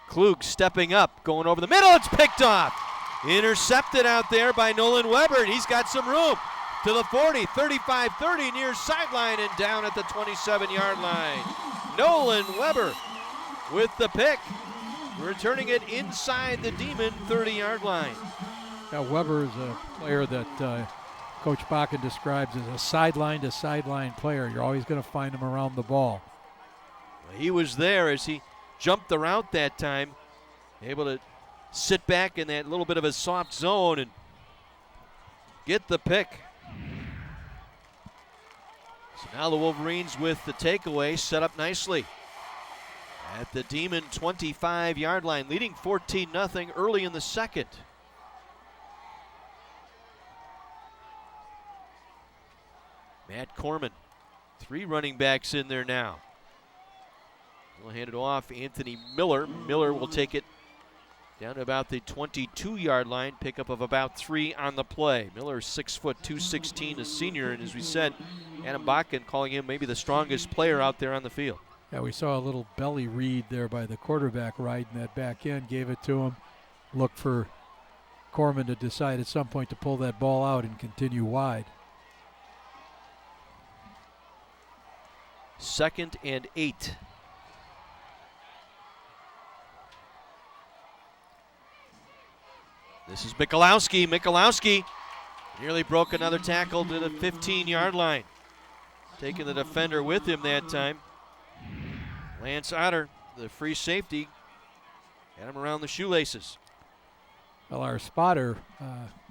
Klug stepping up, going over the middle. It's picked off. Intercepted out there by Nolan Weber, and he's got some room to the 40, 35, 30, near sideline and down at the 27-yard line. Nolan Weber with the pick, returning it inside the Demon 30-yard line. Now Weber is a player that Coach Bakken describes as a sideline-to-sideline player. You're always going to find him around the ball. He was there as he jumped the route that time, able to sit back in that little bit of a soft zone and get the pick. So now the Wolverines with the takeaway set up nicely at the Demon 25-yard line, leading 14-0 early in the second. Matt Corman. 3 running backs in there now. We'll hand it off. Anthony Miller. Miller will take it down to about the 22-yard line. Pickup of about 3 on the play. Miller, 6 foot 216, a senior, and as we said, Adam Bakken calling him maybe the strongest player out there on the field. Yeah, we saw a little belly read there by the quarterback riding that back end, gave it to him. Looked for Corman to decide at some point to pull that ball out and continue wide. 2nd and 8. This is Michalowski. Michalowski nearly broke another tackle to the 15-yard line. Taking the defender with him that time. Lance Otter, the free safety, had him around the shoelaces. Well, our spotter,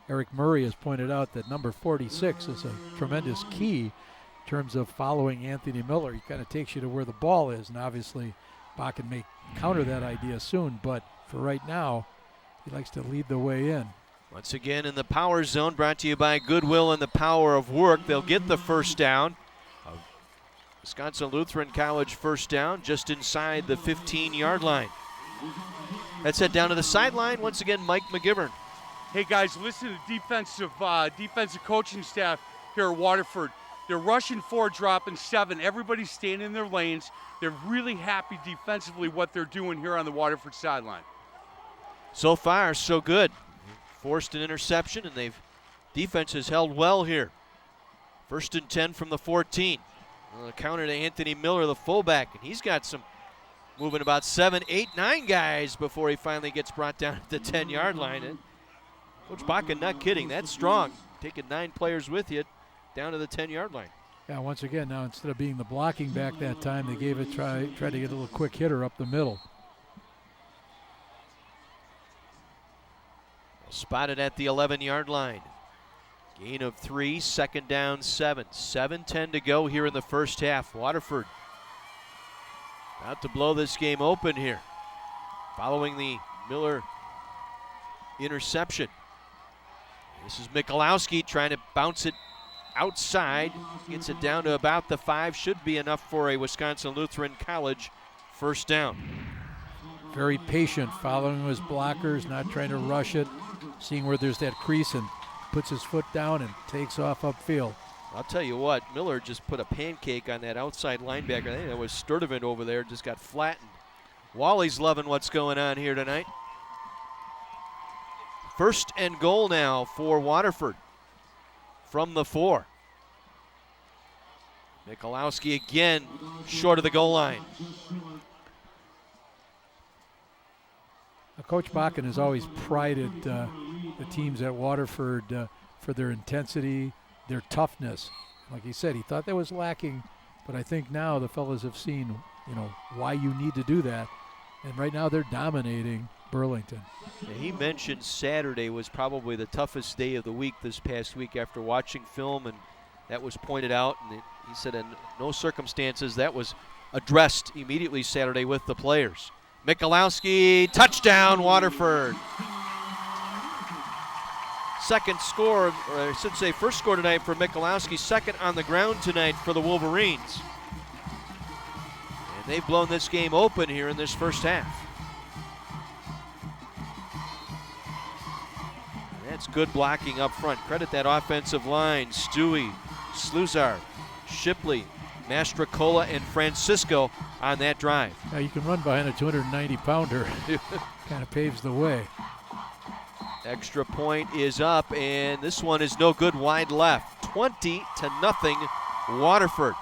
Eric Murray, has pointed out that number 46 is a tremendous key in terms of following Anthony Miller. He kind of takes you to where the ball is, and obviously Bakken may counter that idea soon, but for right now, he likes to lead the way in. Once again in the power zone, brought to you by Goodwill and the Power of Work. They'll get the first down. Wisconsin Lutheran College first down just inside the 15-yard line. Let's head down to the sideline. Once again, Mike McGivern. Hey guys, listen to the defensive coaching staff here at Waterford. They're rushing 4, dropping 7. Everybody's staying in their lanes. They're really happy defensively what they're doing here on the Waterford sideline. So far, so good. Forced an interception, and defense has held well here. 1st and 10 from the 14. Counter to Anthony Miller, the fullback, and he's got some moving about 7, 8, 9 guys before he finally gets brought down at the 10-yard line. And Coach Bakken not kidding, that's strong. Taking 9 players with you down to the 10-yard line. Yeah, once again, now instead of being the blocking back that time, they gave it tried to get a little quick hitter up the middle. Spotted at the 11-yard line. Gain of 3, 2nd down 7. 7:10 to go here in the first half. Waterford about to blow this game open here following the Miller interception. This is Michalowski trying to bounce it outside. Gets it down to about the 5. Should be enough for a Wisconsin Lutheran College first down. Very patient, following his blockers, not trying to rush it, seeing where there's that crease and puts his foot down and takes off upfield. I'll tell you what, Miller just put a pancake on that outside linebacker. I think that was Sturdivant over there, just got flattened. Wally's loving what's going on here tonight. 1st and goal now for Waterford from the 4. Michalowski again short of the goal line. Coach Bakken has always prided the teams at Waterford for their intensity, their toughness. Like he said, he thought that was lacking, but I think now the fellas have seen, why you need to do that. And right now they're dominating Burlington. Yeah, he mentioned Saturday was probably the toughest day of the week this past week after watching film, and that was pointed out. And he said in no circumstances that was addressed immediately Saturday with the players. Michalowski, touchdown, Waterford. First score tonight for Michalowski, 2nd on the ground tonight for the Wolverines. And they've blown this game open here in this first half. And that's good blocking up front. Credit that offensive line. Stewie, Sluzar, Shipley, Mastrocola, and Francisco on that drive. Now you can run behind a 290-pounder. Kind of paves the way. Extra point is up, and this one is no good wide left. 20-0 Waterford.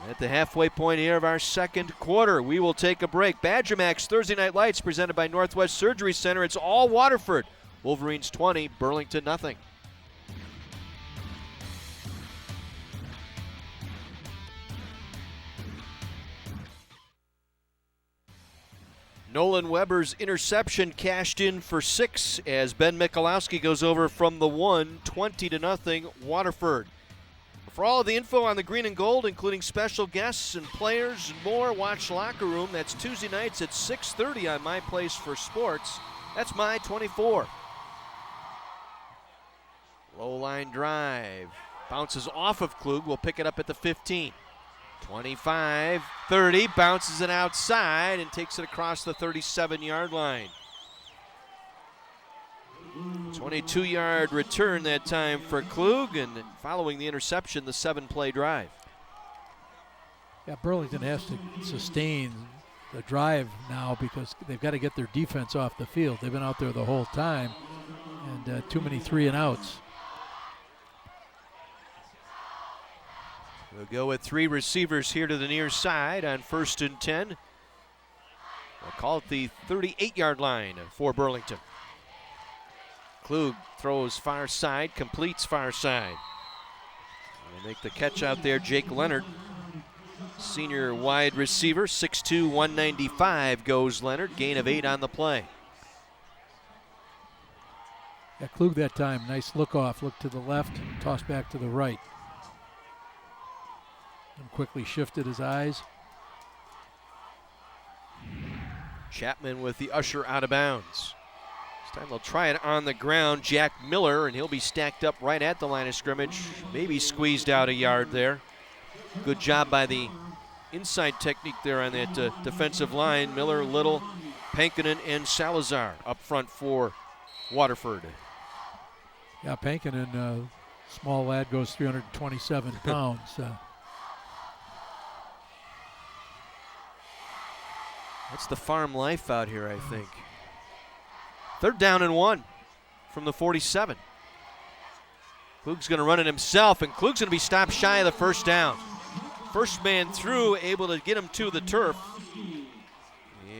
At the halfway point here of our second quarter, we will take a break. Badger Max Thursday Night Lights presented by Northwest Surgery Center. It's all Waterford. Wolverines 20, Burlington nothing. Nolan Weber's interception cashed in for 6 as Ben Michalowski goes over from the 1, 20-0 Waterford. For all of the info on the green and gold, including special guests and players and more, watch Locker Room. That's Tuesday nights at 6:30 on My Place for Sports. That's My 24. Low line drive. Bounces off of Klug, will pick it up at the 15. 25, 30, bounces it outside and takes it across the 37-yard line. 22-yard return that time for Klug, and following the interception, the 7-play drive. Yeah, Burlington has to sustain the drive now because they've got to get their defense off the field. They've been out there the whole time, and too many 3-and-outs. We'll go with 3 receivers here to the near side on 1st and 10. We'll call it the 38-yard line for Burlington. Klug throws far side, completes far side. Will make the catch out there, Jake Leonard. Senior wide receiver, 6'2", 195 goes Leonard. Gain of 8 on the play. Yeah, Klug that time, nice look off. Look to the left, toss back to the right. And quickly shifted his eyes. Chapman with the usher out of bounds. This time they'll try it on the ground. Jack Miller, and he'll be stacked up right at the line of scrimmage. Maybe squeezed out a yard there. Good job by the inside technique there on that defensive line. Miller, Little, Pankinen, and Salazar up front for Waterford. Yeah, Pankinen, small lad, goes 327 pounds. That's the farm life out here, I think. 3rd down and 1 from the 47. Klug's going to run it himself, and Klug's going to be stopped shy of the 1st down. First man through, able to get him to the turf.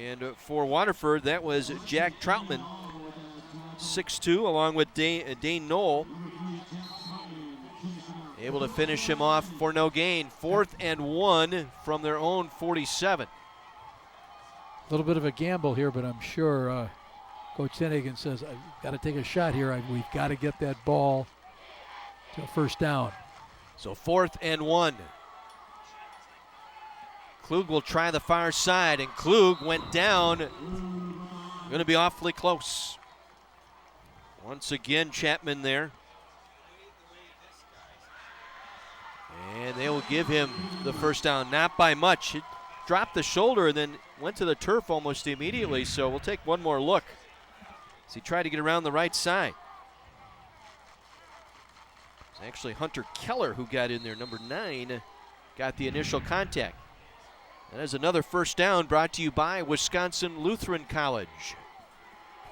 And for Waterford, that was Jack Troutman, 6'2", along with Dane Knoll. Able to finish him off for no gain. 4th and 1 from their own 47. A little bit of a gamble here, but I'm sure Coach Hennigan says, I've got to take a shot here. We've got to get that ball to a 1st down. So 4th and 1. Klug will try the far side, and Klug went down. Going to be awfully close. Once again, Chapman there. And they will give him the 1st down, not by much. It dropped the shoulder and then went to the turf almost immediately, so we'll take one more look as he tried to get around the right side. It's actually Hunter Keller who got in there. Number 9 got the initial contact. That is another 1st down brought to you by Wisconsin Lutheran College.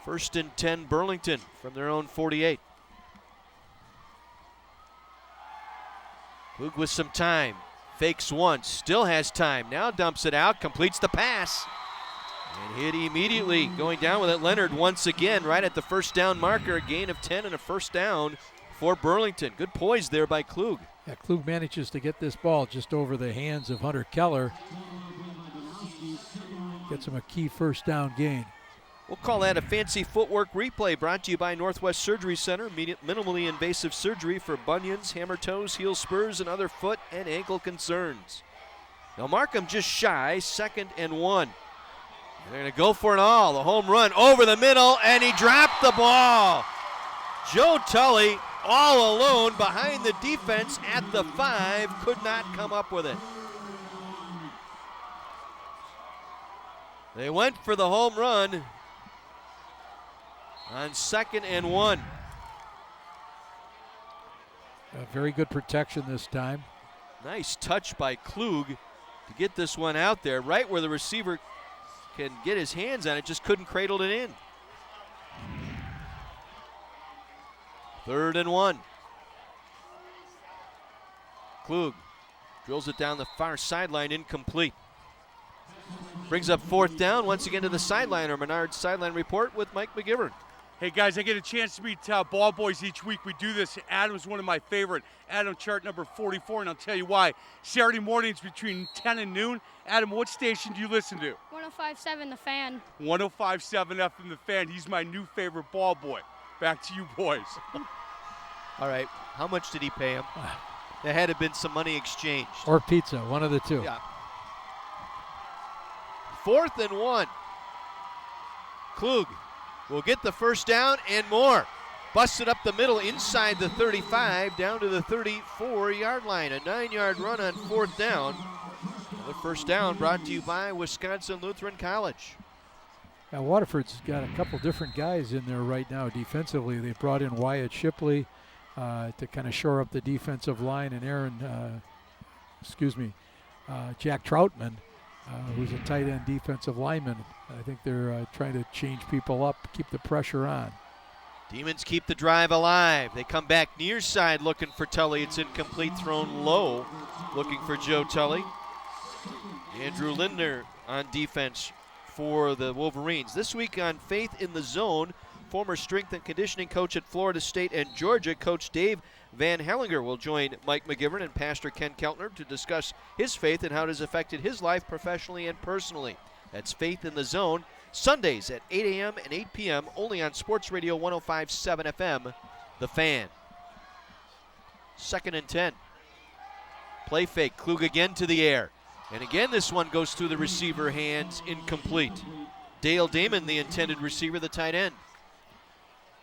1st and 10 Burlington from their own 48. Klug with some time. Fakes once, still has time. Now dumps it out, completes the pass. And hit immediately. Going down with it, Leonard once again right at the 1st down marker. A gain of 10 and a 1st down for Burlington. Good poise there by Klug. Yeah, Klug manages to get this ball just over the hands of Hunter Keller. Gets him a key 1st down gain. We'll call that a fancy footwork replay, brought to you by Northwest Surgery Center. Minimally invasive surgery for bunions, hammer toes, heel spurs, and other foot and ankle concerns. Now Markham just shy, 2nd and 1. And they're going to go for it all. The home run over the middle, and he dropped the ball. Joe Tully all alone behind the defense at the 5, could not come up with it. They went for the home run on 2nd and 1. Very good protection this time. Nice touch by Klug to get this one out there, right where the receiver can get his hands on it, just couldn't cradle it in. 3rd and 1. Klug drills it down the far sideline, incomplete. Brings up 4th down, once again to the sideline, or Menard's Sideline Report with Mike McGivern. Hey guys, I get a chance to meet ball boys each week. We do this. Adam's one of my favorite. Adam chart number 44, and I'll tell you why. Saturday mornings between 10 and noon. Adam, what station do you listen to? 105.7 The Fan. 105.7 FM The Fan. He's my new favorite ball boy. Back to you boys. All right, how much did he pay him? There had to have been some money exchanged. Or pizza, one of the two. Yeah. 4th and 1. Klug will get the 1st down and more. Busted up the middle inside the 35, down to the 34-yard line. A 9-yard run on 4th down. The first down brought to you by Wisconsin Lutheran College. Now Waterford's got a couple different guys in there right now defensively. They brought in Wyatt Shipley to kind of shore up the defensive line, and Jack Troutman, who's a tight end defensive lineman. I think they're trying to change people up, keep the pressure on. Demons keep the drive alive. They come back near side looking for Tully. It's incomplete, thrown low, looking for Joe Tully. Andrew Lindner on defense for the Wolverines. This week on Faith in the Zone, former strength and conditioning coach at Florida State and Georgia, Coach Dave Van Hellinger will join Mike McGivern and Pastor Ken Keltner to discuss his faith and how it has affected his life professionally and personally. That's Faith in the Zone, Sundays at 8 a.m. and 8 p.m. only on Sports Radio 105.7 FM, The Fan. 2nd and 10. Play fake, Klug again to the air. And again, this one goes through the receiver hands, incomplete. Dale Damon, the intended receiver, the tight end.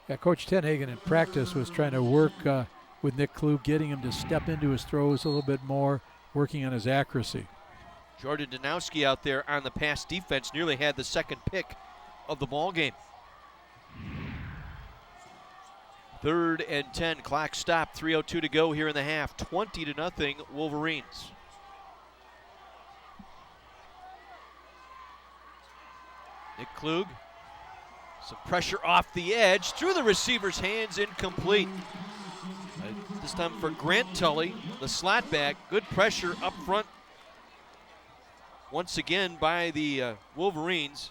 Yeah, Coach Tenhagen in practice was trying to work with Nick Klug, getting him to step into his throws a little bit more, working on his accuracy. Jordan Danowski out there on the pass defense nearly had the second pick of the ball game. 3rd and 10, clock stopped, 3:02 to go here in the half. 20-0 Wolverines. Nick Klug, some pressure off the edge, through the receiver's hands, incomplete. This time for Grant Tully, the slot back. Good pressure up front. Once again by the Wolverines.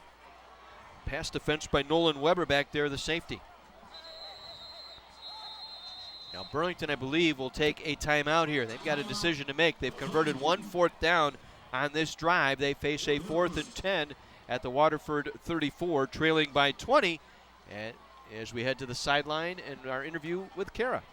Pass defense by Nolan Weber back there, the safety. Now Burlington, I believe, will take a timeout here. They've got a decision to make. They've converted 1 4th down on this drive. They face a 4th and 10 at the Waterford 34, trailing by 20. And as we head to the sideline and our interview with Kara.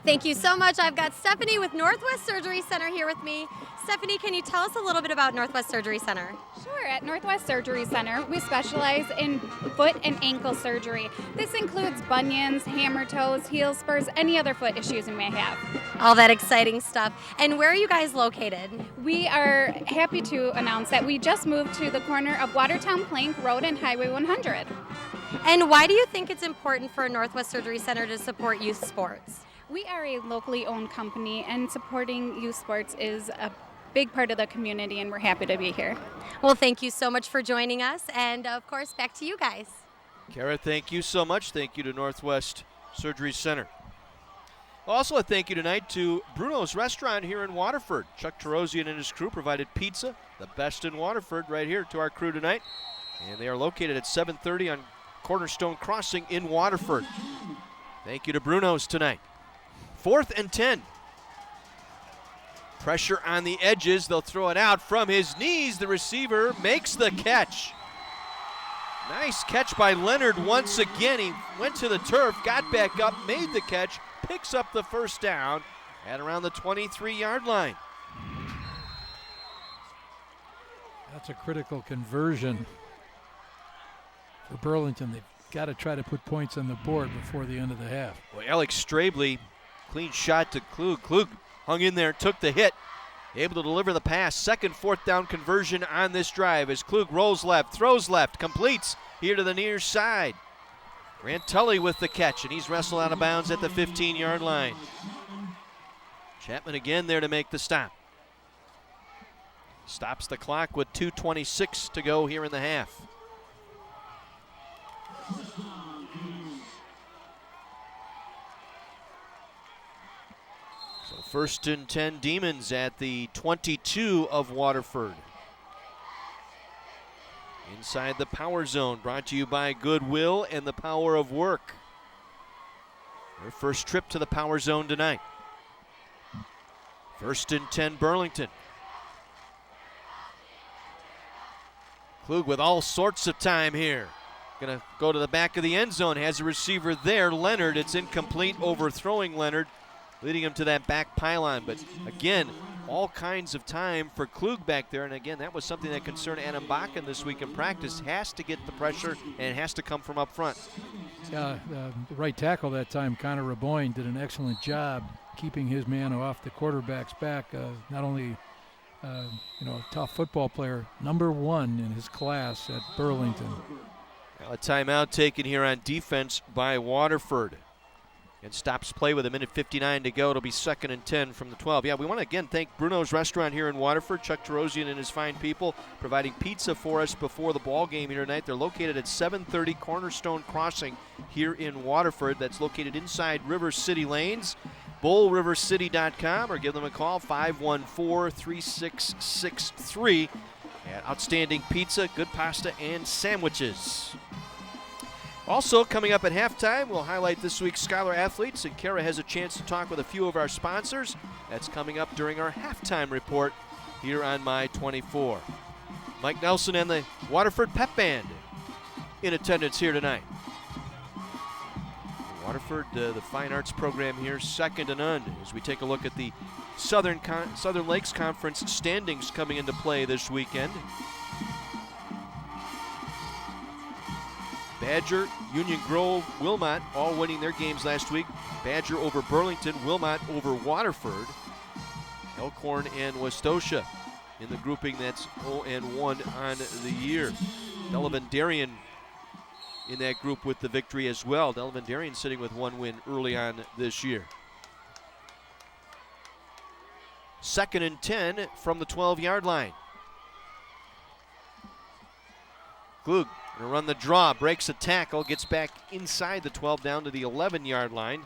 Thank you so much. I've got Stephanie with Northwest Surgery Center here with me. Stephanie, can you tell us a little bit about Northwest Surgery Center? Sure. At Northwest Surgery Center, we specialize in foot and ankle surgery. This includes bunions, hammer toes, heel spurs, any other foot issues you may have. All that exciting stuff. And where are you guys located? We are happy to announce that we just moved to the corner of Watertown Plank Road and Highway 100. And why do you think it's important for Northwest Surgery Center to support youth sports? We are a locally owned company, and supporting youth sports is a big part of the community, and we're happy to be here. Well, thank you so much for joining us, and of course, back to you guys. Kara, thank you so much. Thank you to Northwest Surgery Center. Also a thank you tonight to Bruno's Restaurant here in Waterford. Chuck Tarosian and his crew provided pizza, the best in Waterford, right here to our crew tonight. And they are located at 730 on Cornerstone Crossing in Waterford. Thank you to Bruno's tonight. 4th and 10. Pressure on the edges. They'll throw it out from his knees. The receiver makes the catch. Nice catch by Leonard once again. He went to the turf, got back up, made the catch, picks up the first down at around the 23-yard line. That's a critical conversion for Burlington. They've got to try to put points on the board before the end of the half. Well, Alex Strabley, clean shot to Klug. Klug hung in there, took the hit, able to deliver the pass. 2nd 4th down conversion on this drive as Klug rolls left, throws left, completes here to the near side. Grant Tully with the catch, and he's wrestled out of bounds at the 15-yard line. Chapman again there to make the stop. Stops the clock with 2:26 to go here in the half. So 1st and 10 Demons at the 22 of Waterford. Inside the power zone, brought to you by Goodwill and the Power of Work. Their first trip to the power zone tonight. 1st and 10 Burlington. Klug with all sorts of time here. Gonna go to the back of the end zone, has a receiver there, Leonard. It's incomplete, overthrowing Leonard, leading him to that back pylon. But again, all kinds of time for Klug back there. And again, that was something that concerned Adam Bakken this week in practice. Has to get the pressure, and it has to come from up front. Yeah, the right tackle that time, Connor Raboyne, did an excellent job keeping his man off the quarterback's back. Not only a tough football player, #1 in his class at Burlington. A timeout taken here on defense by Waterford. And stops play with 1:59 to go. It'll be 2nd and 10 from the 12. Yeah, we want to again thank Bruno's Restaurant here in Waterford. Chuck Tarosian and his fine people providing pizza for us before the ball game here tonight. They're located at 730 Cornerstone Crossing here in Waterford. That's located inside River City Lanes. BullRiverCity.com or give them a call, 514-3663. Outstanding pizza, good pasta, and sandwiches. Also, coming up at halftime, we'll highlight this week's Scholar Athletes, and Kara has a chance to talk with a few of our sponsors. That's coming up during our halftime report here on My 24. Mike Nelson and the Waterford Pep Band in attendance here tonight. Waterford, the Fine Arts program here, second to none as we take a look at the Southern Lakes Conference standings coming into play this weekend. Badger, Union Grove, Wilmot all winning their games last week. Badger over Burlington, Wilmot over Waterford. Elkhorn and Westosha in the grouping that's 0-1 on the year. Delavan Darien in that group with the victory as well. Delavan Darien sitting with 1 win early on this year. 2nd and 10 from the 12-yard line. Klug gonna run the draw, breaks a tackle, gets back inside the 12 down to the 11-yard line.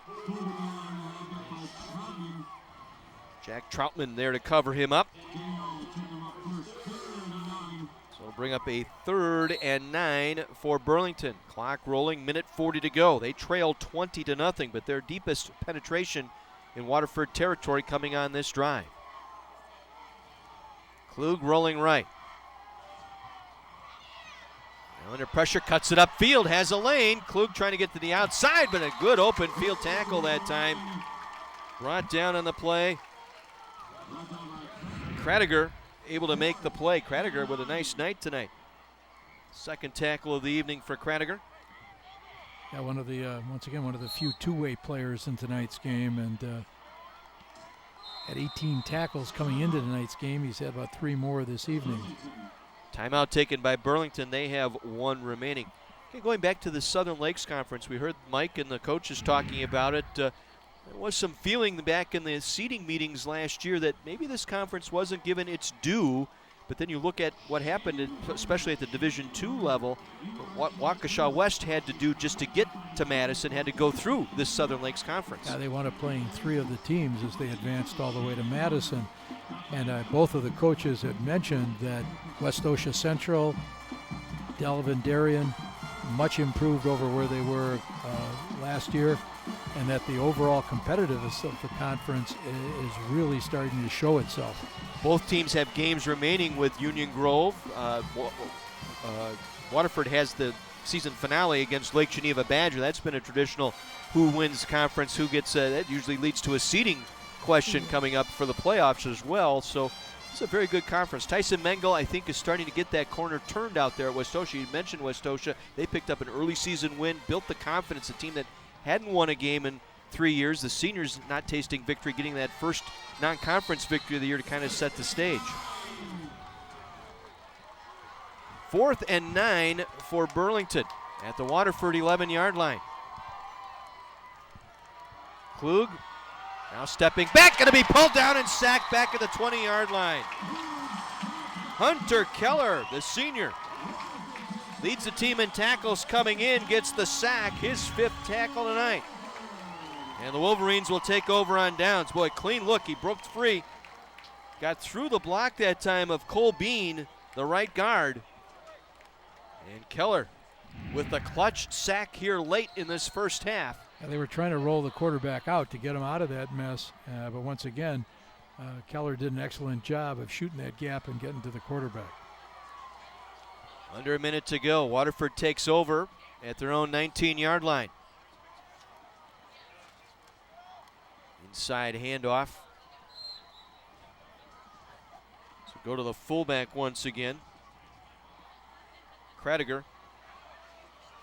Jack Troutman there to cover him up. So it'll bring up a 3rd and 9 for Burlington. Clock rolling, 1:40 to go. They trail 20-0, but their deepest penetration in Waterford territory coming on this drive. Klug rolling right. Under pressure, cuts it upfield, has a lane. Klug trying to get to the outside, but a good open field tackle that time. Brought down on the play. Kradiger able to make the play. Kradiger with a nice night tonight. 2nd tackle of the evening for Kradiger. Yeah, one of the few two-way players in tonight's game, and had 18 tackles coming into tonight's game. He's had about 3 more this evening. Timeout taken by Burlington. They have 1 remaining. Okay, going back to the Southern Lakes Conference, we heard Mike and the coaches talking about it. There was some feeling back in the seeding meetings last year that maybe this conference wasn't given its due, but then you look at what happened, especially at the Division II level, what Waukesha West had to do just to get to Madison, had to go through this Southern Lakes Conference. Yeah, they wound up playing 3 of the teams as they advanced all the way to Madison. And both of the coaches had mentioned that Westosha Central, Delavan Darien, much improved over where they were last year, and that the overall competitiveness of the conference is really starting to show itself. Both teams have games remaining with Union Grove. Waterford has the season finale against Lake Geneva Badger. That's been a traditional who wins conference, who gets, that usually leads to a seeding question coming up for the playoffs as well. So it's a very good conference. Tyson Mengel, I think, is starting to get that corner turned out there at Westosha. You mentioned Westosha. They picked up an early season win, built the confidence, a team that hadn't won a game in 3 years. The seniors not tasting victory, getting that first non-conference victory of the year to kind of set the stage. 4th and 9 for Burlington at the Waterford 11-yard line. Klug now stepping back, going to be pulled down and sacked back at the 20-yard line. Hunter Keller, the senior, leads the team in tackles coming in, gets the sack, his 5th tackle tonight. And the Wolverines will take over on downs. Boy, clean look, he broke free. Got through the block that time of Cole Bean, the right guard. And Keller with the clutch sack here late in this first half. Yeah, they were trying to roll the quarterback out to get him out of that mess, but once again, Keller did an excellent job of shooting that gap and getting to the quarterback. Under a minute to go. Waterford takes over at their own 19-yard line. Inside handoff. Go to the fullback once again. Krediger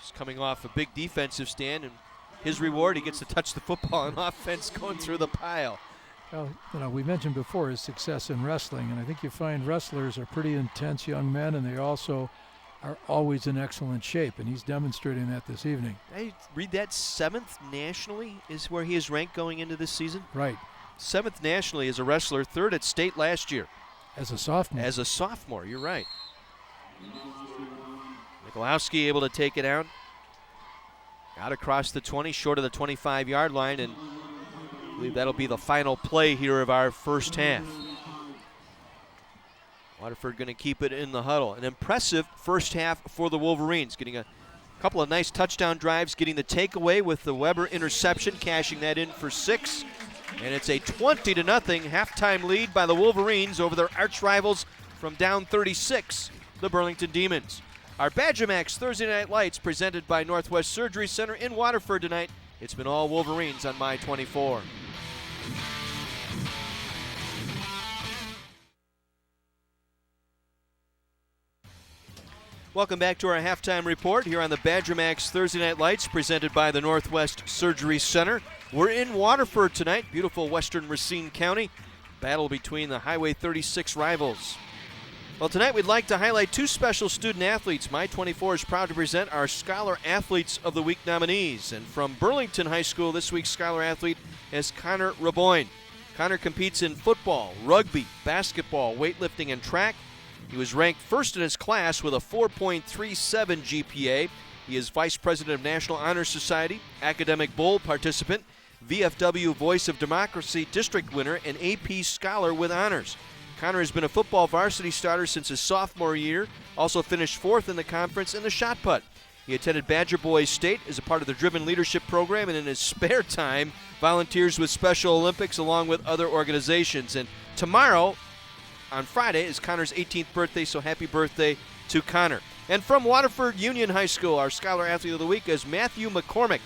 is coming off a big defensive stand, and his reward, he gets to touch the football on offense going through the pile. Well, we mentioned before his success in wrestling, and I think you find wrestlers are pretty intense young men, and they also are always in excellent shape, and he's demonstrating that this evening. I read that 7th nationally is where he is ranked going into this season? Right. 7th nationally as a wrestler, 3rd at state last year. As a sophomore. As a sophomore, you're right. Nikolowski able to take it out. Out across the 20, short of the 25-yard line, and I believe that'll be the final play here of our first half. Waterford going to keep it in the huddle. An impressive first half for the Wolverines, getting a couple of nice touchdown drives, getting the takeaway with the Weber interception, cashing that in for 6. And it's a 20-0 halftime lead by the Wolverines over their arch rivals from down 36, the Burlington Demons. Our Badger Max Thursday Night Lights presented by Northwest Surgery Center in Waterford tonight. It's been all Wolverines on My 24. Welcome back to our halftime report here on the Badger Max Thursday Night Lights presented by the Northwest Surgery Center. We're in Waterford tonight, beautiful western Racine County. Battle between the Highway 36 rivals. Well, tonight we'd like to highlight 2 special student athletes. My 24 is proud to present our Scholar Athletes of the Week nominees. And from Burlington High School, this week's Scholar Athlete is Connor Raboyne. Connor competes in football, rugby, basketball, weightlifting, and track. He was ranked first in his class with a 4.37 GPA. He is Vice President of National Honor Society, Academic Bowl participant, VFW Voice of Democracy District winner, and AP Scholar with honors. Connor has been a football varsity starter since his sophomore year, also finished 4th in the conference in the shot put. He attended Badger Boys State as a part of the Driven Leadership Program, and in his spare time volunteers with Special Olympics along with other organizations. And tomorrow, on Friday, is Connor's 18th birthday, so happy birthday to Connor. And from Waterford Union High School, our Scholar Athlete of the Week is Matthew McCormick.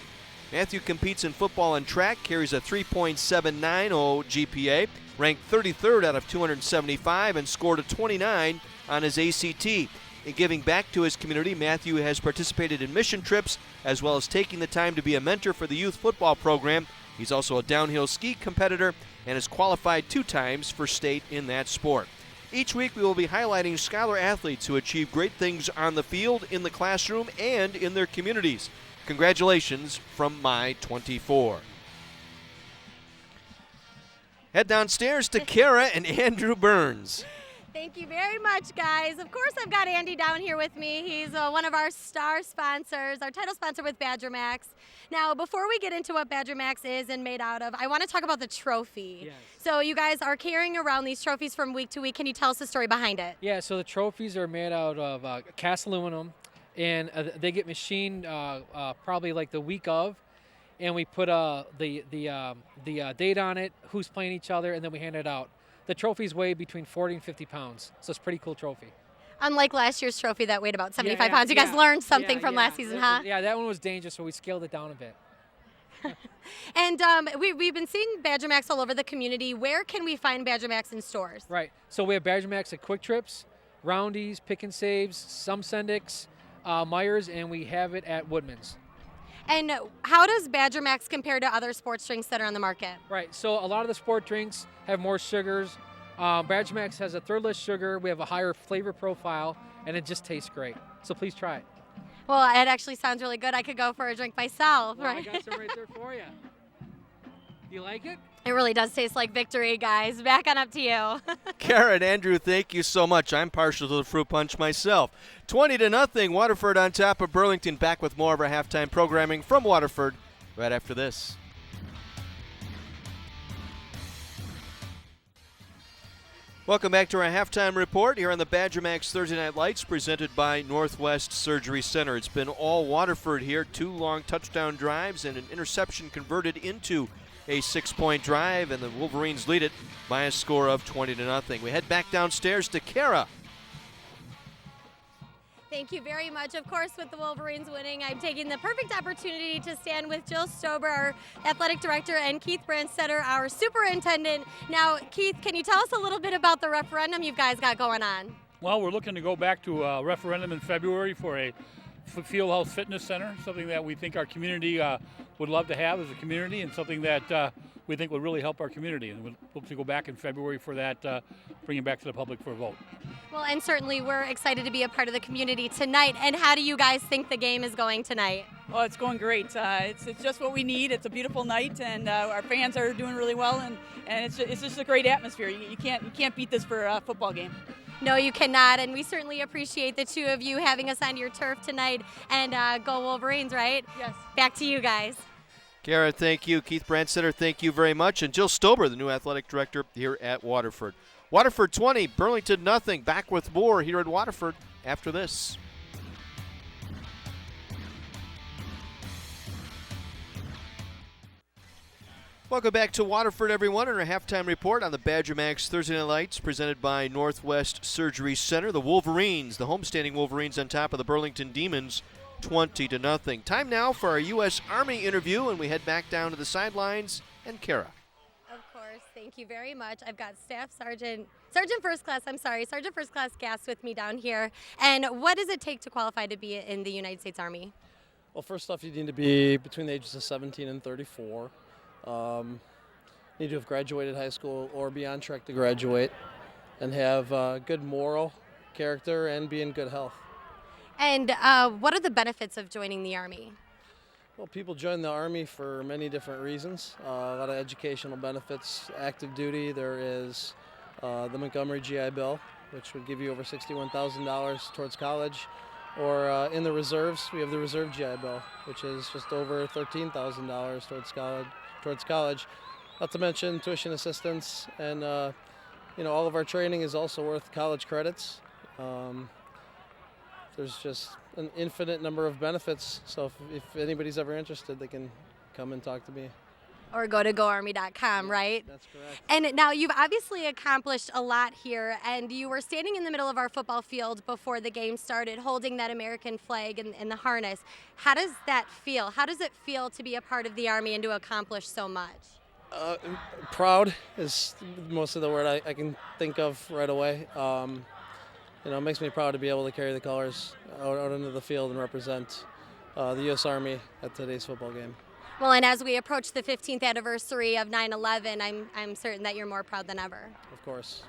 Matthew competes in football and track, carries a 3.790 GPA, ranked 33rd out of 275, and scored a 29 on his ACT. In giving back to his community, Matthew has participated in mission trips, as well as taking the time to be a mentor for the youth football program. He's also a downhill ski competitor and has qualified 2 times for state in that sport. Each week we will be highlighting scholar athletes who achieve great things on the field, in the classroom, and in their communities. Congratulations from My 24. Head downstairs to Kara and Andrew Burns. Thank you very much, guys. Of course, I've got Andy down here with me. He's one of our star sponsors, our title sponsor with Badger Max. Now, before we get into what Badger Max is and made out of, I want to talk about the trophy. Yes. So you guys are carrying around these trophies from week to week. Can you tell us the story behind it? Yeah, so the trophies are made out of cast aluminum, and they get machined probably like the week of, and we put the date on it, who's playing each other, and then we hand it out. The trophies weigh between 40 and 50 pounds, so it's a pretty cool trophy. Unlike last year's trophy that weighed about 75 pounds. You guys learned something from last season, huh? Yeah, that one was dangerous, so we scaled it down a bit. And we've been seeing Badger Max all over the community. Where can we find Badger Max in stores? Right, so we have Badger Max at Quick Trips, Roundy's, Pick and Saves, some Sendix, Myers, and we have it at Woodman's. And how does Badger Max compare to other sports drinks that are on the market? Right, so a lot of the sport drinks have more sugars. Badger Max has a third less sugar. We have a higher flavor profile, and it just tastes great. So please try it. Well, it actually sounds really good. I could go for a drink myself, well, right? I got some right there for you. Do you like it? It really does taste like victory, guys. Back on up to you. Karen, Andrew, thank you so much. I'm partial to the fruit punch myself. 20-0, Waterford on top of Burlington. Back with more of our halftime programming from Waterford right after this. Welcome back to our halftime report here on the Badger Max Thursday Night Lights presented by Northwest Surgery Center. It's been all Waterford here, 2 long touchdown drives and an interception converted into a 6-point drive, and the Wolverines lead it by a score of 20-0. We head back downstairs to Kara. Thank you very much. Of course, with the Wolverines winning, I'm taking the perfect opportunity to stand with Jill Stober, our athletic director, and Keith Brandstetter, our superintendent. Now, Keith, can you tell us a little bit about the referendum you guys got going on? Well, we're looking to go back to a referendum in February for a Fieldhouse Fitness Center, something that we think our community would love to have as a community, and something that we think would really help our community. And we'll look to go back in February for that, bring it back to the public for a vote. Well, and certainly we're excited to be a part of the community tonight. And how do you guys think the game is going tonight? Oh, it's going great. It's just what we need. It's a beautiful night, and our fans are doing really well, and it's just a great atmosphere. You can't beat this for a football game. No, you cannot, and we certainly appreciate the two of you having us on your turf tonight. And go Wolverines, right? Yes. Back to you guys. Kara, thank you. Keith Brandstetter, thank you very much. And Jill Stober, the new athletic director here at Waterford. Waterford 20, Burlington nothing. Back with more here at Waterford after this. Welcome back to Waterford, everyone, and our halftime report on the Badger Max Thursday Night Lights presented by Northwest Surgery Center. The Wolverines, the homestanding Wolverines, on top of the Burlington Demons, 20-0. Time now for our U.S. Army interview, and we head back down to the sidelines. And Kara. Of course, thank you very much. I've got Sergeant First Class Gass with me down here. And what does it take to qualify to be in the United States Army? Well, first off, you need to be between the ages of 17 and 34. Need to have graduated high school or be on track to graduate, and have good moral character and be in good health. And what are the benefits of joining the Army? Well, people join the Army for many different reasons. A lot of educational benefits. Active duty, there is the Montgomery GI Bill, which would give you over $61,000 towards college. Or in the reserves, we have the Reserve GI Bill, which is just over $13,000 towards college. Not to mention tuition assistance, and all of our training is also worth college credits. There's just an infinite number of benefits, so if anybody's ever interested, they can come and talk to me. Or go to goarmy.com, right? That's correct. And now you've obviously accomplished a lot here, and you were standing in the middle of our football field before the game started, holding that American flag in the harness. How does that feel? How does it feel to be a part of the Army and to accomplish so much? Proud is most of the word I can think of right away. It makes me proud to be able to carry the colors out into the field and represent the U.S. Army at today's football game. Well, and as we approach the 15th anniversary of 9/11, I'm certain that you're more proud than ever. Of course.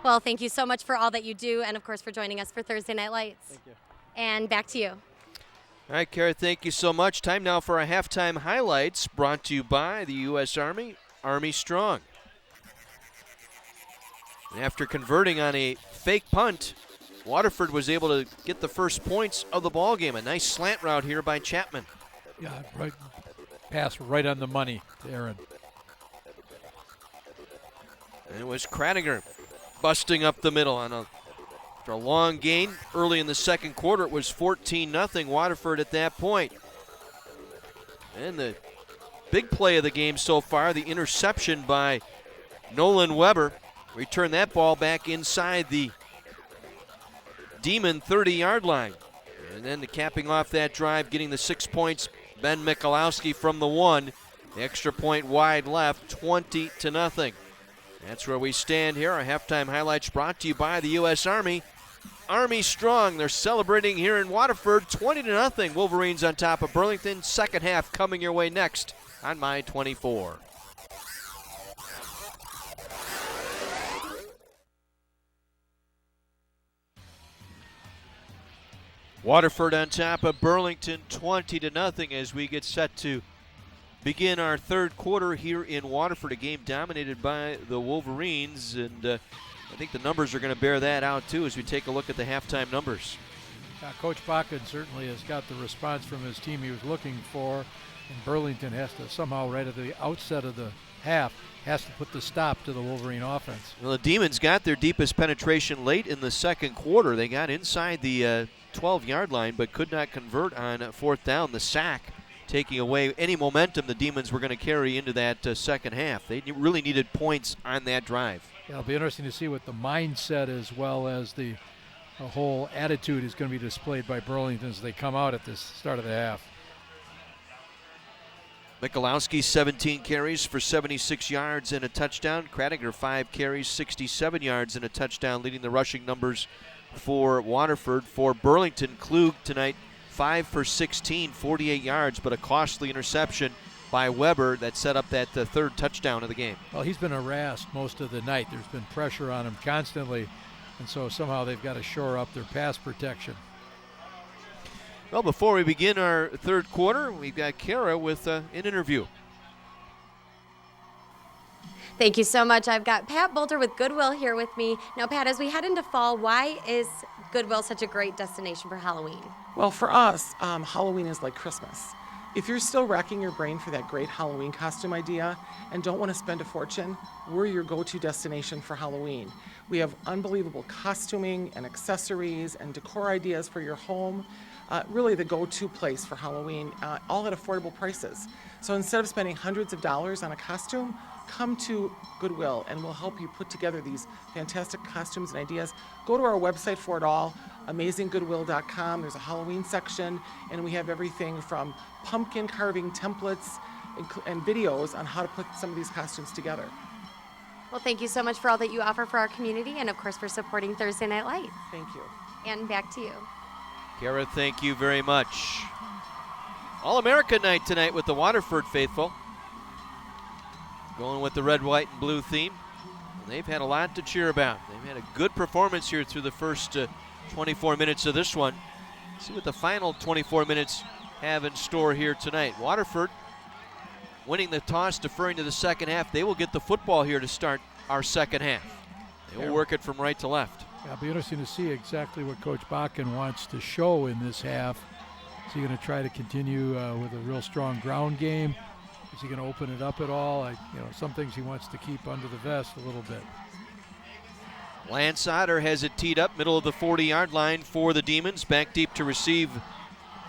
Well, thank you so much for all that you do, and of course for joining us for Thursday Night Lights. Thank you. And back to you. All right, Kara, thank you so much. Time now for our halftime highlights, brought to you by the U.S. Army, Army Strong. And after converting on a fake punt, Waterford was able to get the first points of the ball game. A nice slant route here by Chapman. Yeah, right. Pass right on the money to Aaron. And it was Kratinger busting up the middle after a long gain. Early in the second quarter, it was 14-0 Waterford at that point. And the big play of the game so far, the interception by Nolan Weber. Returned that ball back inside the Demon 30-yard line. And then the capping off that drive, getting the 6 points, Ben Michalowski from the 1. The extra point wide left, 20-0. That's where we stand here. Our halftime highlights brought to you by the U.S. Army. Army Strong, they're celebrating here in Waterford, 20-0. Wolverines on top of Burlington. Second half coming your way next on My 24. Waterford on top of Burlington, 20-0 as we get set to begin our third quarter here in Waterford. A game dominated by the Wolverines, and I think the numbers are going to bear that out too as we take a look at the halftime numbers. Coach Bakken certainly has got the response from his team he was looking for, and Burlington has to somehow, right at the outset of the half, has to put the stop to the Wolverine offense. Well, the Demons got their deepest penetration late in the second quarter. They got inside the 12-yard line but could not convert on fourth down. The sack taking away any momentum the Demons were going to carry into that second half. They really needed points on that drive. Yeah, it'll be interesting to see what the mindset as well as the a whole attitude is going to be displayed by Burlington as they come out at this start of the half. Michalowski, 17 carries for 76 yards and a touchdown. Kradiger, 5 carries, 67 yards and a touchdown, leading the rushing numbers for Waterford. For Burlington, Klug tonight, 5 for 16, 48 yards, but a costly interception by Weber that set up that third touchdown of the game. Well, he's been harassed most of the night. There's been pressure on him constantly, and so somehow they've got to shore up their pass protection. Well, before we begin our third quarter, we've got Kara with an interview. Thank you so much. I've got Pat Bolter with Goodwill here with me. Now, Pat, as we head into fall, why is Goodwill such a great destination for Halloween? Well, for us, Halloween is like Christmas. If you're still racking your brain for that great Halloween costume idea and don't want to spend a fortune, we're your go-to destination for Halloween. We have unbelievable costuming and accessories and decor ideas for your home. Really the go-to place for Halloween, all at affordable prices. So instead of spending hundreds of dollars on a costume, come to Goodwill and we'll help you put together these fantastic costumes and ideas. Go to our website for it all, amazinggoodwill.com. There's a Halloween section, and we have everything from pumpkin carving templates and videos on how to put some of these costumes together. Well, thank you so much for all that you offer for our community and, of course, for supporting Thursday Night Lights. Thank you. And back to you. Kara, thank you very much. All-America night tonight with the Waterford faithful. Going with the red, white, and blue theme. They've had a lot to cheer about. They've had a good performance here through the first 24 minutes of this one. See what the final 24 minutes have in store here tonight. Waterford winning the toss, deferring to the second half. They will get the football here to start our second half. They will work it from right to left. Yeah, it'll be interesting to see exactly what Coach Bakken wants to show in this half. Is he going to try to continue with a real strong ground game? Is he going to open it up at all? Some things he wants to keep under the vest a little bit. Lance Otter has it teed up, middle of the 40-yard line for the Demons. Back deep to receive.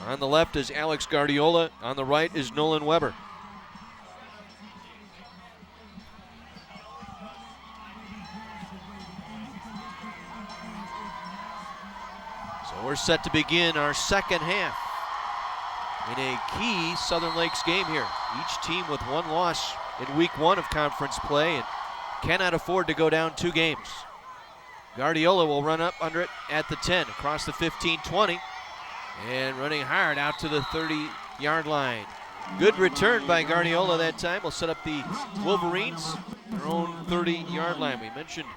On the left is Alex Guardiola. On the right is Nolan Weber. So we're set to begin our second half in a key Southern Lakes game here. Each team with one loss in week one of conference play and cannot afford to go down 2 games. Guardiola will run up under it at the 10, across the 15-20, and running hard out to the 30-yard line. Good return by Guardiola that time. Will set up the Wolverines, their own 30-yard line. We mentioned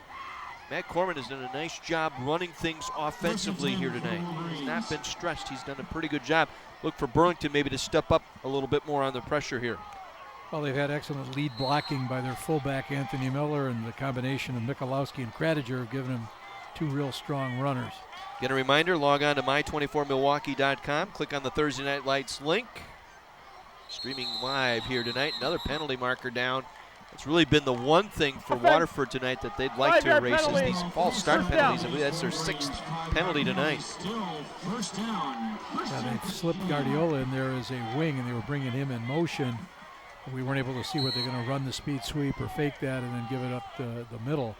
Matt Corman has done a nice job running things offensively here tonight. He's not been stressed. He's done a pretty good job. Look for Burlington maybe to step up a little bit more on the pressure here. Well, they've had excellent lead blocking by their fullback, Anthony Miller, and the combination of Michalowski and Kradiger have given him 2 real strong runners. Get a reminder, log on to my24milwaukee.com, click on the Thursday Night Lights link. Streaming live here tonight. Another penalty marker down. It's really been the one thing for Waterford tonight that they'd like to erase is these false start penalties. I believe that's their 6th penalty tonight. Yeah, they've slipped Guardiola in there as a wing, and they were bringing him in motion. We weren't able to see whether they're going to run the speed sweep or fake that and then give it up the middle.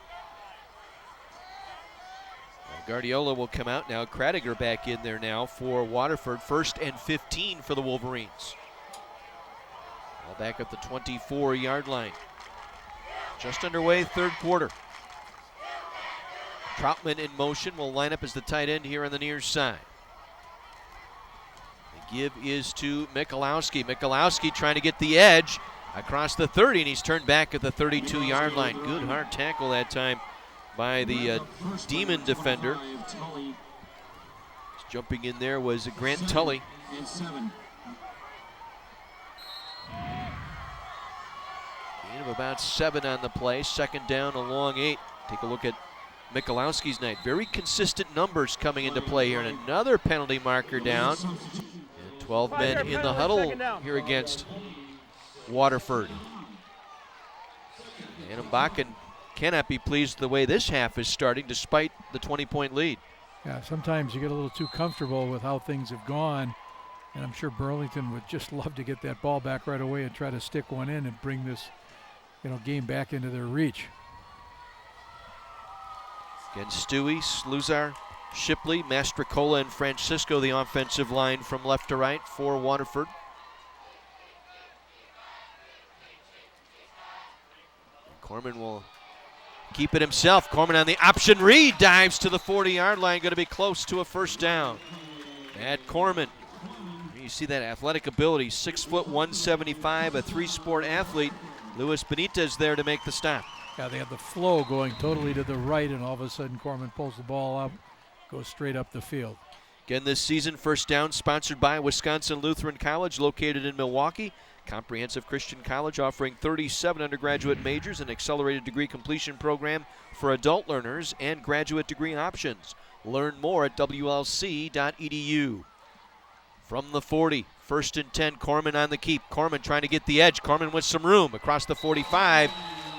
Guardiola will come out now. Kradiger back in there now for Waterford. 1st and 15 for the Wolverines. All back at the 24-yard line. Just underway, third quarter. Troutman in motion will line up as the tight end here on the near side. The give is to Michalowski. Michalowski trying to get the edge across the 30, and he's turned back at the 32-yard line. Good hard tackle that time by the Demon defender. Jumping in there was Grant Tully. Gain of about 7 on the play. 2nd down, a long 8. Take a look at Michalowski's night. Very consistent numbers coming into play here. And another penalty marker down. And 12 men in the huddle here against Waterford. And Bakken cannot be pleased the way this half is starting despite the 20-point lead. Yeah, sometimes you get a little too comfortable with how things have gone, and I'm sure Burlington would just love to get that ball back right away and try to stick one in and bring this, game back into their reach. Again, Stewie, Sluzar, Shipley, Mastrocola, and Francisco, the offensive line from left to right for Waterford. Corman will keep it himself. Corman on the option read, dives to the 40-yard line, going to be close to a first down. At Corman, you see that athletic ability, 6 foot 175, a three-sport athlete. Luis Benitez there to make the stop. Yeah, they have the flow going totally to the right, and all of a sudden Corman pulls the ball up, goes straight up the field. Again this season, First Down sponsored by Wisconsin Lutheran College, located in Milwaukee. Comprehensive Christian college offering 37 undergraduate majors and accelerated degree completion program for adult learners and graduate degree options. Learn more at WLC.edu. From the 40, 1st and 10, Corman on the keep. Corman trying to get the edge. Corman with some room across the 45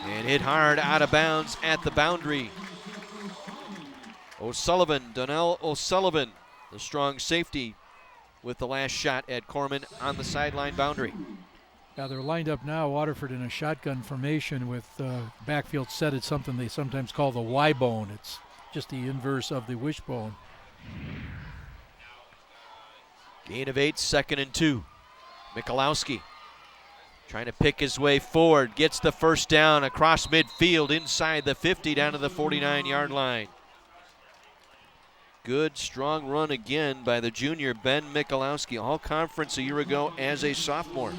and hit hard out of bounds at the boundary. Donnell O'Sullivan, the strong safety, with the last shot at Corman on the sideline boundary. Yeah, they're lined up now, Waterford, in a shotgun formation with backfield set at something they sometimes call the Y-bone. It's just the inverse of the wishbone. Gain of 8, 2nd and 2. Michalowski trying to pick his way forward, gets the first down across midfield inside the 50 down to the 49-yard line. Good, strong run again by the junior Ben Michalowski, all-conference a year ago as a sophomore.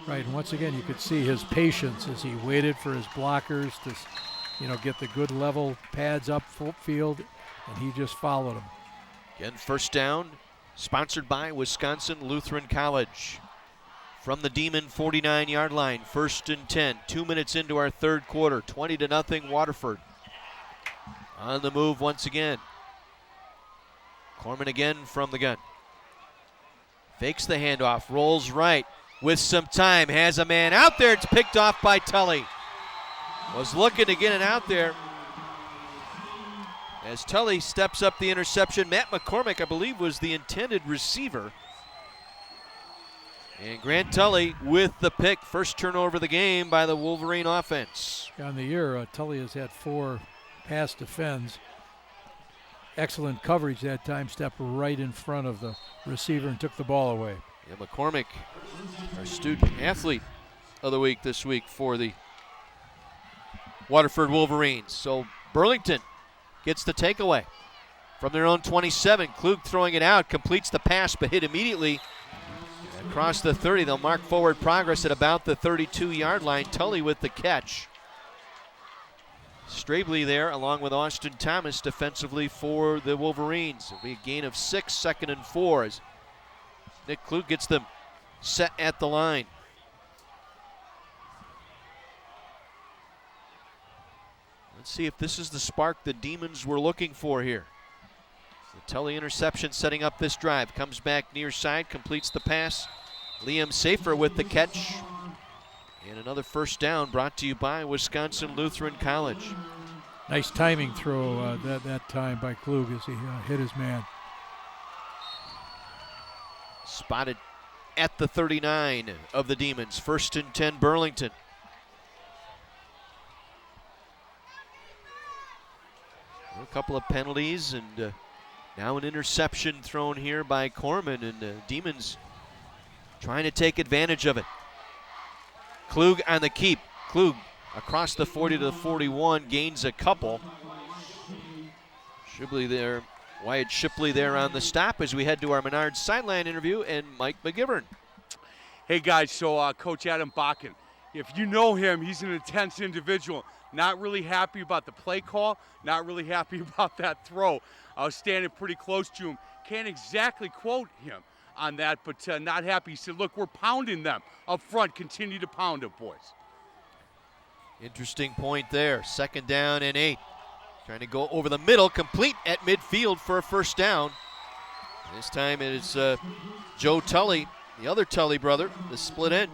Right, and once again, you could see his patience as he waited for his blockers to, get the good level pads up field, and he just followed them. Again, first down, sponsored by Wisconsin Lutheran College. From the Demon 49-yard line, 1st and 10, 2 minutes into our third quarter, 20-0 Waterford. On the move once again. Corman again from the gun. Fakes the handoff, rolls right with some time, has a man out there. It's picked off by Tully. Was looking to get it out there. As Tully steps up the interception, Matt McCormick, I believe, was the intended receiver. And Grant Tully with the pick, first turnover of the game by the Wolverine offense. On the year, Tully has had 4 pass defends. Excellent coverage that time, stepped right in front of the receiver and took the ball away. Yeah, McCormick, our student athlete of the week this week for the Waterford Wolverines. So Burlington gets the takeaway from their own 27. Klug throwing it out, completes the pass but hit immediately across the 30. They'll mark forward progress at about the 32-yard line. Tully with the catch. Strabley there along with Austin Thomas defensively for the Wolverines. It'll be a gain of 6, 2nd and 4 as Nick Klug gets them set at the line. Let's see if this is the spark the Demons were looking for here. The Tully interception setting up this drive. Comes back near side, completes the pass. Liam Safer with the catch. And another first down brought to you by Wisconsin Lutheran College. Nice timing throw that time by Klug as he hit his man. Spotted at the 39 of the Demons. 1st and 10 Burlington. A couple of penalties and now an interception thrown here by Corman, and the Demons trying to take advantage of it. Klug on the keep. Klug across the 40 to the 41, gains a couple. Shipley there, Wyatt Shipley there on the stop as we head to our Menard sideline interview, and Mike McGivern. Hey guys, so Coach Adam Bakken, if you know him, he's an intense individual. Not really happy about the play call, not really happy about that throw. I was standing pretty close to him. Can't exactly quote him on that, but not happy. He said, look, we're pounding them up front. Continue to pound it, boys. Interesting point there. 2nd down and 8. Trying to go over the middle, complete at midfield for a first down. This time it is Joe Tully, the other Tully brother, the split end,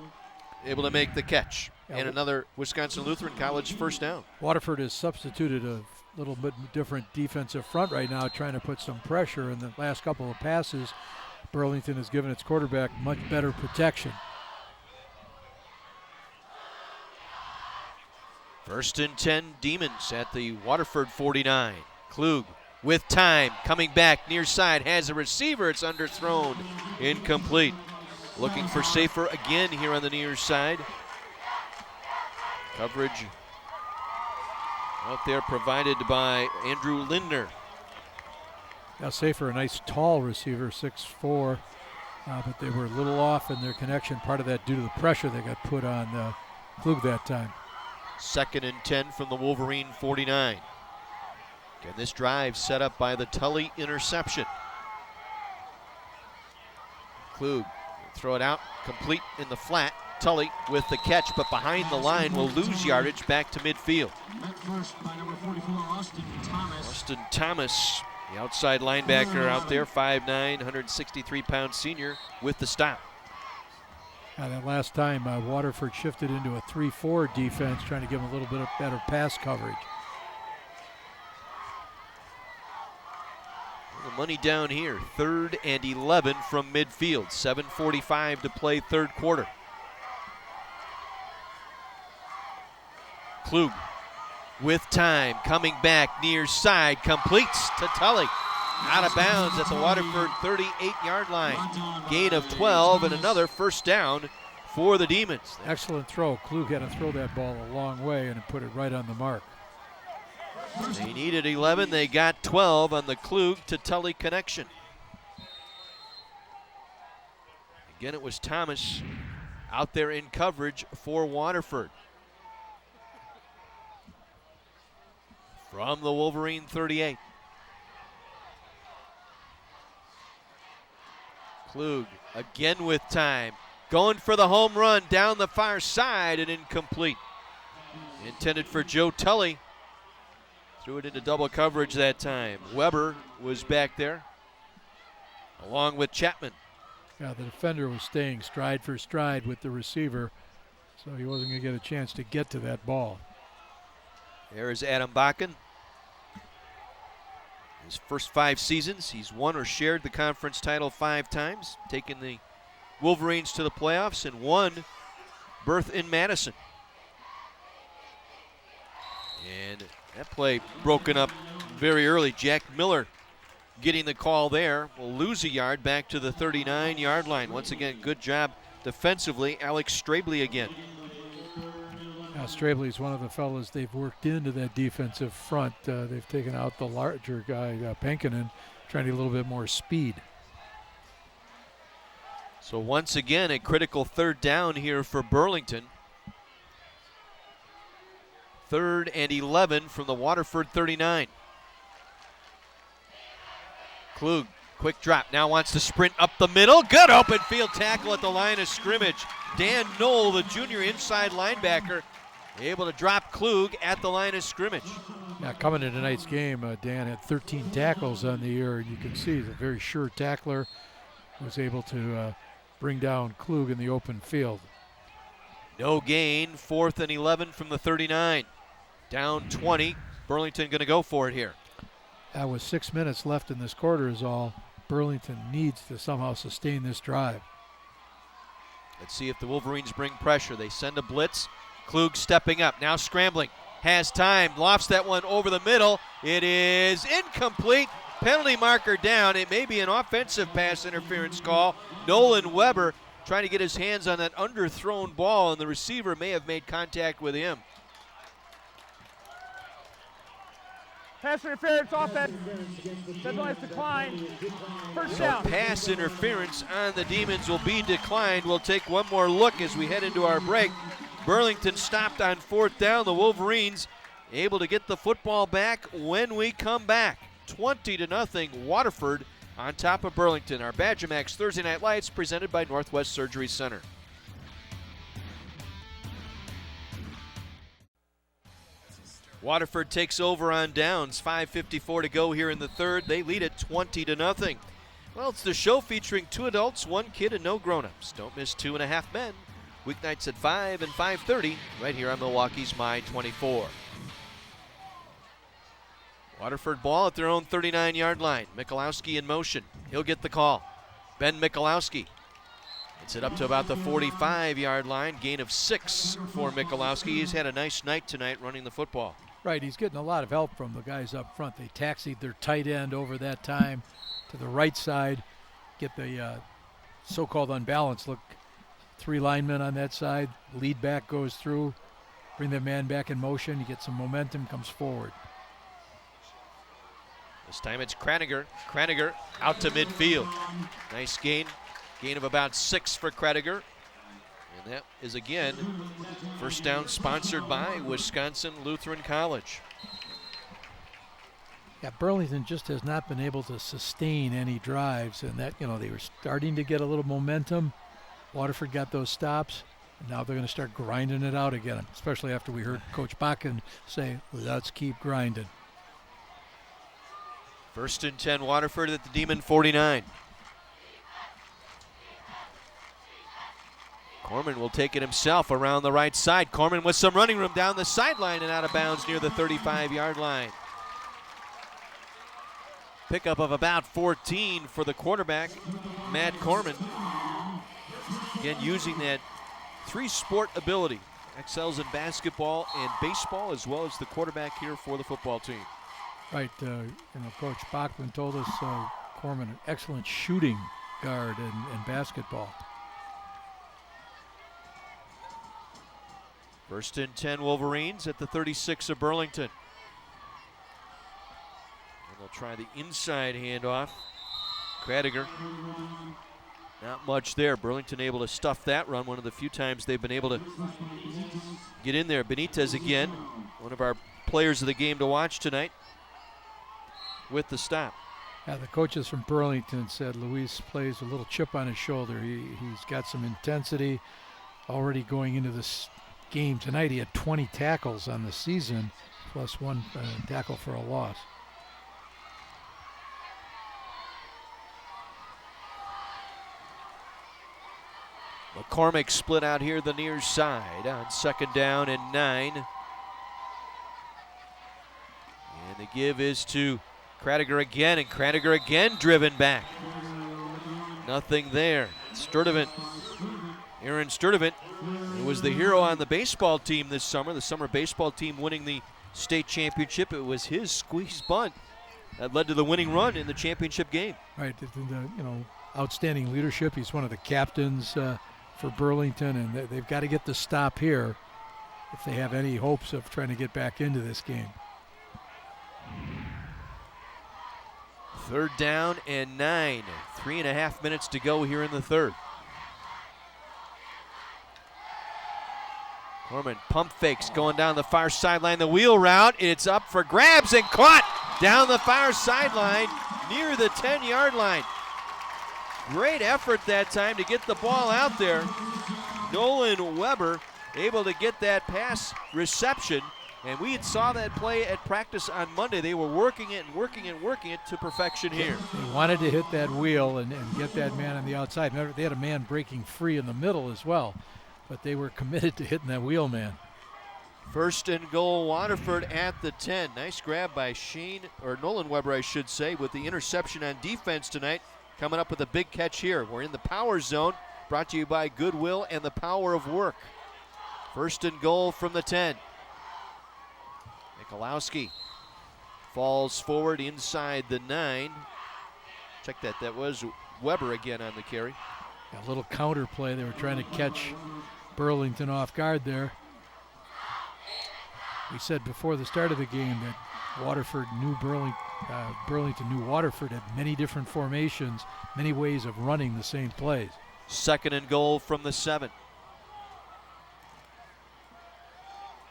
able to make the catch. And another Wisconsin Lutheran College first down. Waterford has substituted a little bit different defensive front right now, trying to put some pressure. In the last couple of passes, Burlington has given its quarterback much better protection. 1st and 10 Demons at the Waterford 49. Klug with time, coming back near side, has a receiver, it's underthrown, incomplete. Looking for safer again here on the near side. Coverage out there provided by Andrew Lindner. Now Safer, a nice tall receiver, 6'4", but they were a little off in their connection. Part of that due to the pressure they got put on Klug that time. 2nd and 10 from the Wolverine 49. Again, this drive set up by the Tully interception. Klug throw it out, complete in the flat. Tully with the catch, but behind the line will lose yardage back to midfield. Austin Thomas, the outside linebacker out there, 5'9", 163-pound senior with the stop. That last time, Waterford shifted into a 3-4 defense, trying to give them a little bit of better pass coverage. The money down here, 3rd and 11 from midfield. 7:45 to play, 3rd quarter. Klug with time, coming back near side, completes to Tully. Out of bounds at the Waterford 38-yard line. Gain of 12 and another first down for the Demons. Excellent throw. Klug had to throw that ball a long way and put it right on the mark. They needed 11, they got 12 on the Klug to Tully connection. Again, it was Thomas out there in coverage for Waterford. From the Wolverine 38. Klug again with time. Going for the home run down the far side and incomplete. Intended for Joe Tully. Threw it into double coverage that time. Weber was back there along with Chapman. Yeah, the defender was staying stride for stride with the receiver, so he wasn't going to get a chance to get to that ball. There is Adam Bakken. His first 5 seasons, he's won or shared the conference title 5 times, taken the Wolverines to the playoffs and won berth in Madison. And that play broken up very early. Jack Miller getting the call there. Will lose a yard back to the 39-yard line. Once again, good job defensively. Alex Strabley again. Strabley is one of the fellas they've worked into that defensive front. They've taken out the larger guy, Penkinen, trying to get a little bit more speed. So once again, a critical 3rd down here for Burlington. 3rd and 11 from the Waterford 39. Klug, quick drop, now wants to sprint up the middle. Good open field tackle at the line of scrimmage. Dan Knoll, the junior inside linebacker, able to drop Klug at the line of scrimmage. Yeah, coming into tonight's game, Dan had 13 tackles on the year. You can see he's a very sure tackler. Was able to bring down Klug in the open field. No gain, 4th and 11 from the 39. Down 20, Burlington going to go for it here. With 6 minutes left in this quarter is all. Burlington needs to somehow sustain this drive. Let's see if the Wolverines bring pressure. They send a blitz. Klug stepping up, now scrambling. Has time, lofts that one over the middle. It is incomplete. Penalty marker down. It may be an offensive pass interference call. Nolan Weber trying to get his hands on that underthrown ball, and the receiver may have made contact with him. Pass interference, offense. Deadline's decline. First down. Pass interference on the Demons will be declined. We'll take one more look as we head into our break. Burlington stopped on 4th down. The Wolverines able to get the football back when we come back. 20-0 Waterford on top of Burlington. Our Badger Max Thursday Night Lights presented by Northwest Surgery Center. Waterford takes over on downs. 5:54 to go here in the 3rd. They lead it 20-0. Well, it's the show featuring 2 adults, 1 kid, and no grown-ups. Don't miss 2.5 Men. Weeknights at 5 and 5:30 right here on Milwaukee's My 24. Waterford ball at their own 39-yard line. Michalowski in motion. He'll get the call. Ben Michalowski gets it up to about the 45-yard line. Gain of 6 for Michalowski. He's had a nice night tonight running the football. Right, he's getting a lot of help from the guys up front. They taxied their tight end over that time to the right side, get the so-called unbalanced look. 3 linemen on that side, lead back goes through, bring the man back in motion, you get some momentum, comes forward. This time it's Kraniger. Kraniger out to midfield. Nice gain of about 6 for Kraniger. And that is again first down sponsored by Wisconsin Lutheran College. Yeah, Burlington just has not been able to sustain any drives, and that, they were starting to get a little momentum. Waterford got those stops, and now they're going to start grinding it out again, especially after we heard Coach Bakken say, let's keep grinding. 1st and 10, Waterford at the Demon 49. Corman will take it himself around the right side. Corman with some running room down the sideline and out of bounds near the 35-yard line. Pickup of about 14 for the quarterback, Matt Corman. Again, using that 3-sport ability. Excels in basketball and baseball, as well as the quarterback here for the football team. Right, Coach Bachman told us Corman, an excellent shooting guard in basketball. 1st and 10, Wolverines at the 36 of Burlington. And they'll try the inside handoff. Kraniger. Not much there. Burlington able to stuff that run. One of the few times they've been able to get in there. Benitez again, one of our players of the game to watch tonight, with the stop. Yeah, the coaches from Burlington said Luis plays a little chip on his shoulder. He's got some intensity already going into this game tonight. He had 20 tackles on the season, plus 1 tackle for a loss. McCormick split out here the near side on 2nd down and 9. And the give is to Kraniger again, and Kraniger again driven back. Nothing there. Aaron Sturdivant, who was the hero on the baseball team this summer, the summer baseball team winning the state championship. It was his squeeze bunt that led to the winning run in the championship game. Right, outstanding leadership. He's one of the captains for Burlington, and they've got to get the stop here if they have any hopes of trying to get back into this game. 3rd down and 9. 3.5 minutes to go here in the 3rd. Corman pump fakes going down the far sideline. The wheel route, it's up for grabs and caught down the far sideline near the 10-yard line. Great effort that time to get the ball out there. Nolan Weber able to get that pass reception, and we saw that play at practice on Monday. They were working it and working it to perfection here. They wanted to hit that wheel and get that man on the outside. Remember, they had a man breaking free in the middle as well, but they were committed to hitting that wheel man. 1st and goal, Waterford at the 10. Nice grab by Nolan Weber, I should say, with the interception on defense tonight. Coming up with a big catch here. We're in the power zone, brought to you by Goodwill and the Power of Work. 1st and goal from the 10. Mikulowski falls forward inside the 9. Check that. That was Weber again on the carry. A little counter play. They were trying to catch Burlington off guard there. We said before the start of the game that Waterford knew Burlington knew Waterford had many different formations, many ways of running the same plays. 2nd and goal from the 7.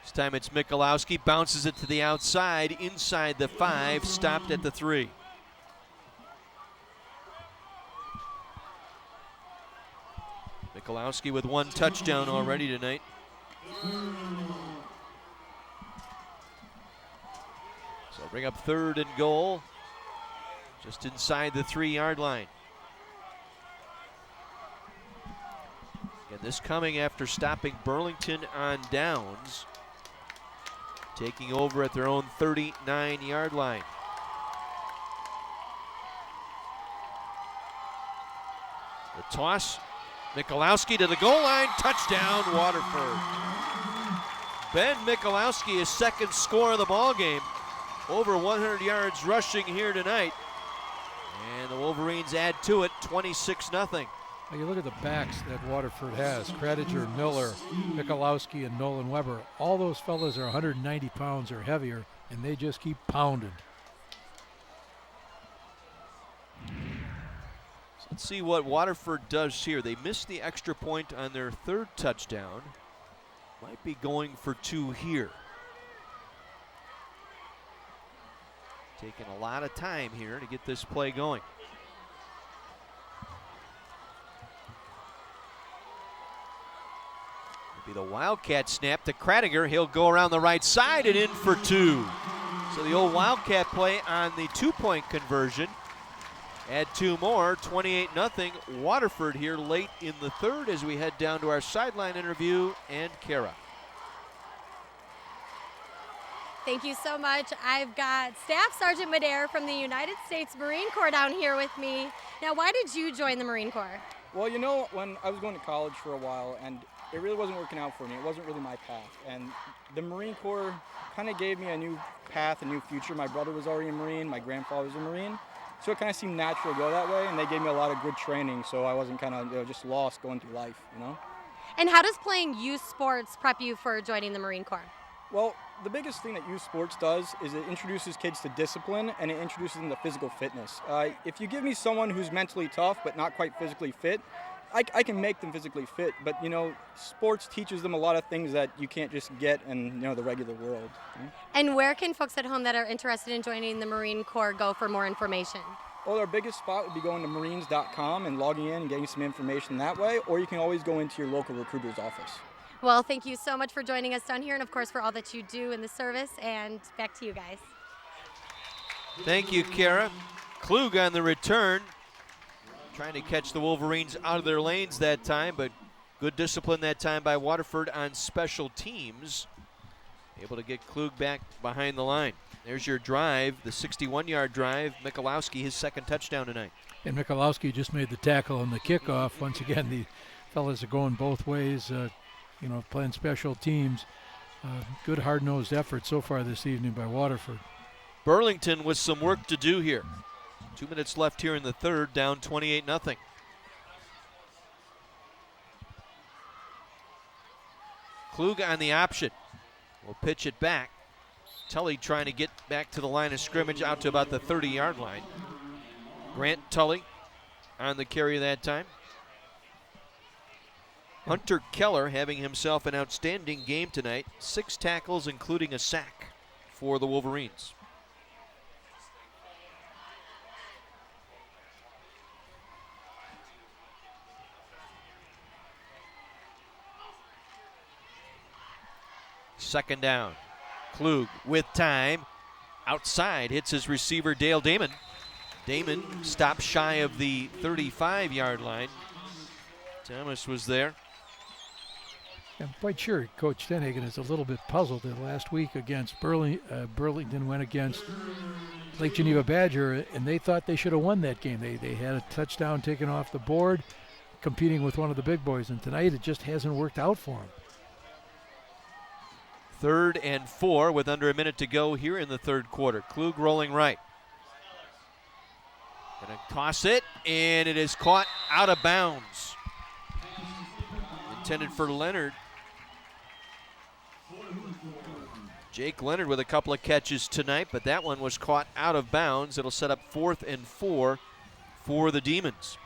This time it's Mikulowski, bounces it to the outside, inside the 5, stopped at the 3. Mikulowski with 1 touchdown already tonight. So bring up 3rd and goal, just inside the 3-yard line. And this coming after stopping Burlington on downs, taking over at their own 39-yard line. The toss, Mikulowski to the goal line, touchdown Waterford. Ben Michalowski, his second score of the ball game. Over 100 yards rushing here tonight. And the Wolverines add to it, 26-0. You look at the backs that Waterford has, Kradiger, Miller, Michalowski, and Nolan Weber. All those fellas are 190 pounds or heavier, and they just keep pounding. So let's see what Waterford does here. They missed the extra point on their third touchdown. Might be going for 2 here. Taking a lot of time here to get this play going. Be the Wildcat snap to Kradiger. He'll go around the right side and in for 2. So the old Wildcat play on the 2-point conversion. Add 2 more, 28-0. Waterford here late in the third as we head down to our sideline interview and Kara. Thank you so much. I've got Staff Sergeant Midair from the United States Marine Corps down here with me. Now, why did you join the Marine Corps? Well, you know, when I was going to college for a while and it really wasn't working out for me. It wasn't really my path. And the Marine Corps kind of gave me a new path, a new future. My brother was already a Marine. My grandfather was a Marine. So it kind of seemed natural to go that way. And they gave me a lot of good training. So I wasn't kind of just lost going through life, you know? And how does playing youth sports prep you for joining the Marine Corps? Well, the biggest thing that youth sports does is it introduces kids to discipline and it introduces them to physical fitness. If you give me someone who's mentally tough but not quite physically fit, I can make them physically fit, but you know, sports teaches them a lot of things that you can't just get in the regular world. And where can folks at home that are interested in joining the Marine Corps go for more information? Well, our biggest spot would be going to marines.com and logging in and getting some information that way, or you can always go into your local recruiter's office. Well, thank you so much for joining us down here and of course for all that you do in the service, and back to you guys. Thank you, Kara. Klug on the return. Trying to catch the Wolverines out of their lanes that time, but good discipline that time by Waterford on special teams. Able to get Klug back behind the line. There's your drive, the 61-yard drive. Michalowski, his second touchdown tonight. And Michalowski just made the tackle on the kickoff. Once again, the fellas are going both ways, playing special teams. Good hard-nosed effort so far this evening by Waterford. Burlington with some work to do here. 2 minutes left here in the third, down 28-0. Klug on the option. Will pitch it back. Tully trying to get back to the line of scrimmage out to about the 30-yard line. Grant Tully on the carry that time. Hunter Keller having himself an outstanding game tonight. 6 tackles, including a sack for the Wolverines. Second down. Klug with time. Outside, hits his receiver, Dale Damon. Damon stopped shy of the 35-yard line. Thomas was there. I'm quite sure Coach Stenhagen is a little bit puzzled that last week against Burlington went against Lake Geneva Badger, and they thought they should have won that game. They had a touchdown taken off the board, competing with one of the big boys, and tonight it just hasn't worked out for them. 3rd and 4 with under a minute to go here in the third quarter. Klug rolling right. Gonna toss it, and it is caught out of bounds. Intended for Leonard. Jake Leonard with a couple of catches tonight, but that one was caught out of bounds. It'll set up 4th and 4 for the Demons.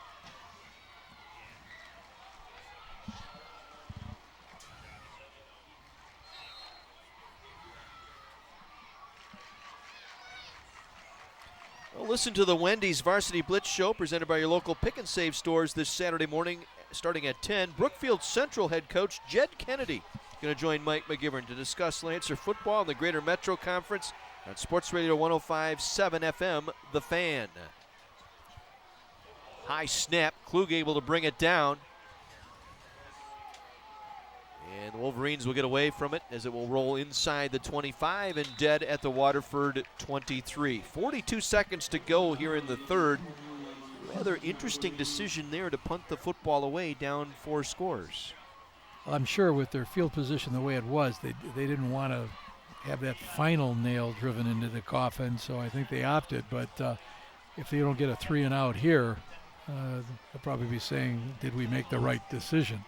Well, listen to the Wendy's Varsity Blitz Show presented by your local Pick and Save stores this Saturday morning starting at 10. Brookfield Central head coach Jed Kennedy going to join Mike McGivern to discuss Lancer football in the Greater Metro Conference on Sports Radio 105.7 FM, The Fan. High snap, Klug able to bring it down. And the Wolverines will get away from it as it will roll inside the 25 and dead at the Waterford 23. 42 seconds to go here in the third. Rather interesting decision there to punt the football away down 4 scores. I'm sure with their field position the way it was, they didn't want to have that final nail driven into the coffin, so I think they opted. But if they don't get a 3 and out here, they'll probably be saying, did we make the right decision?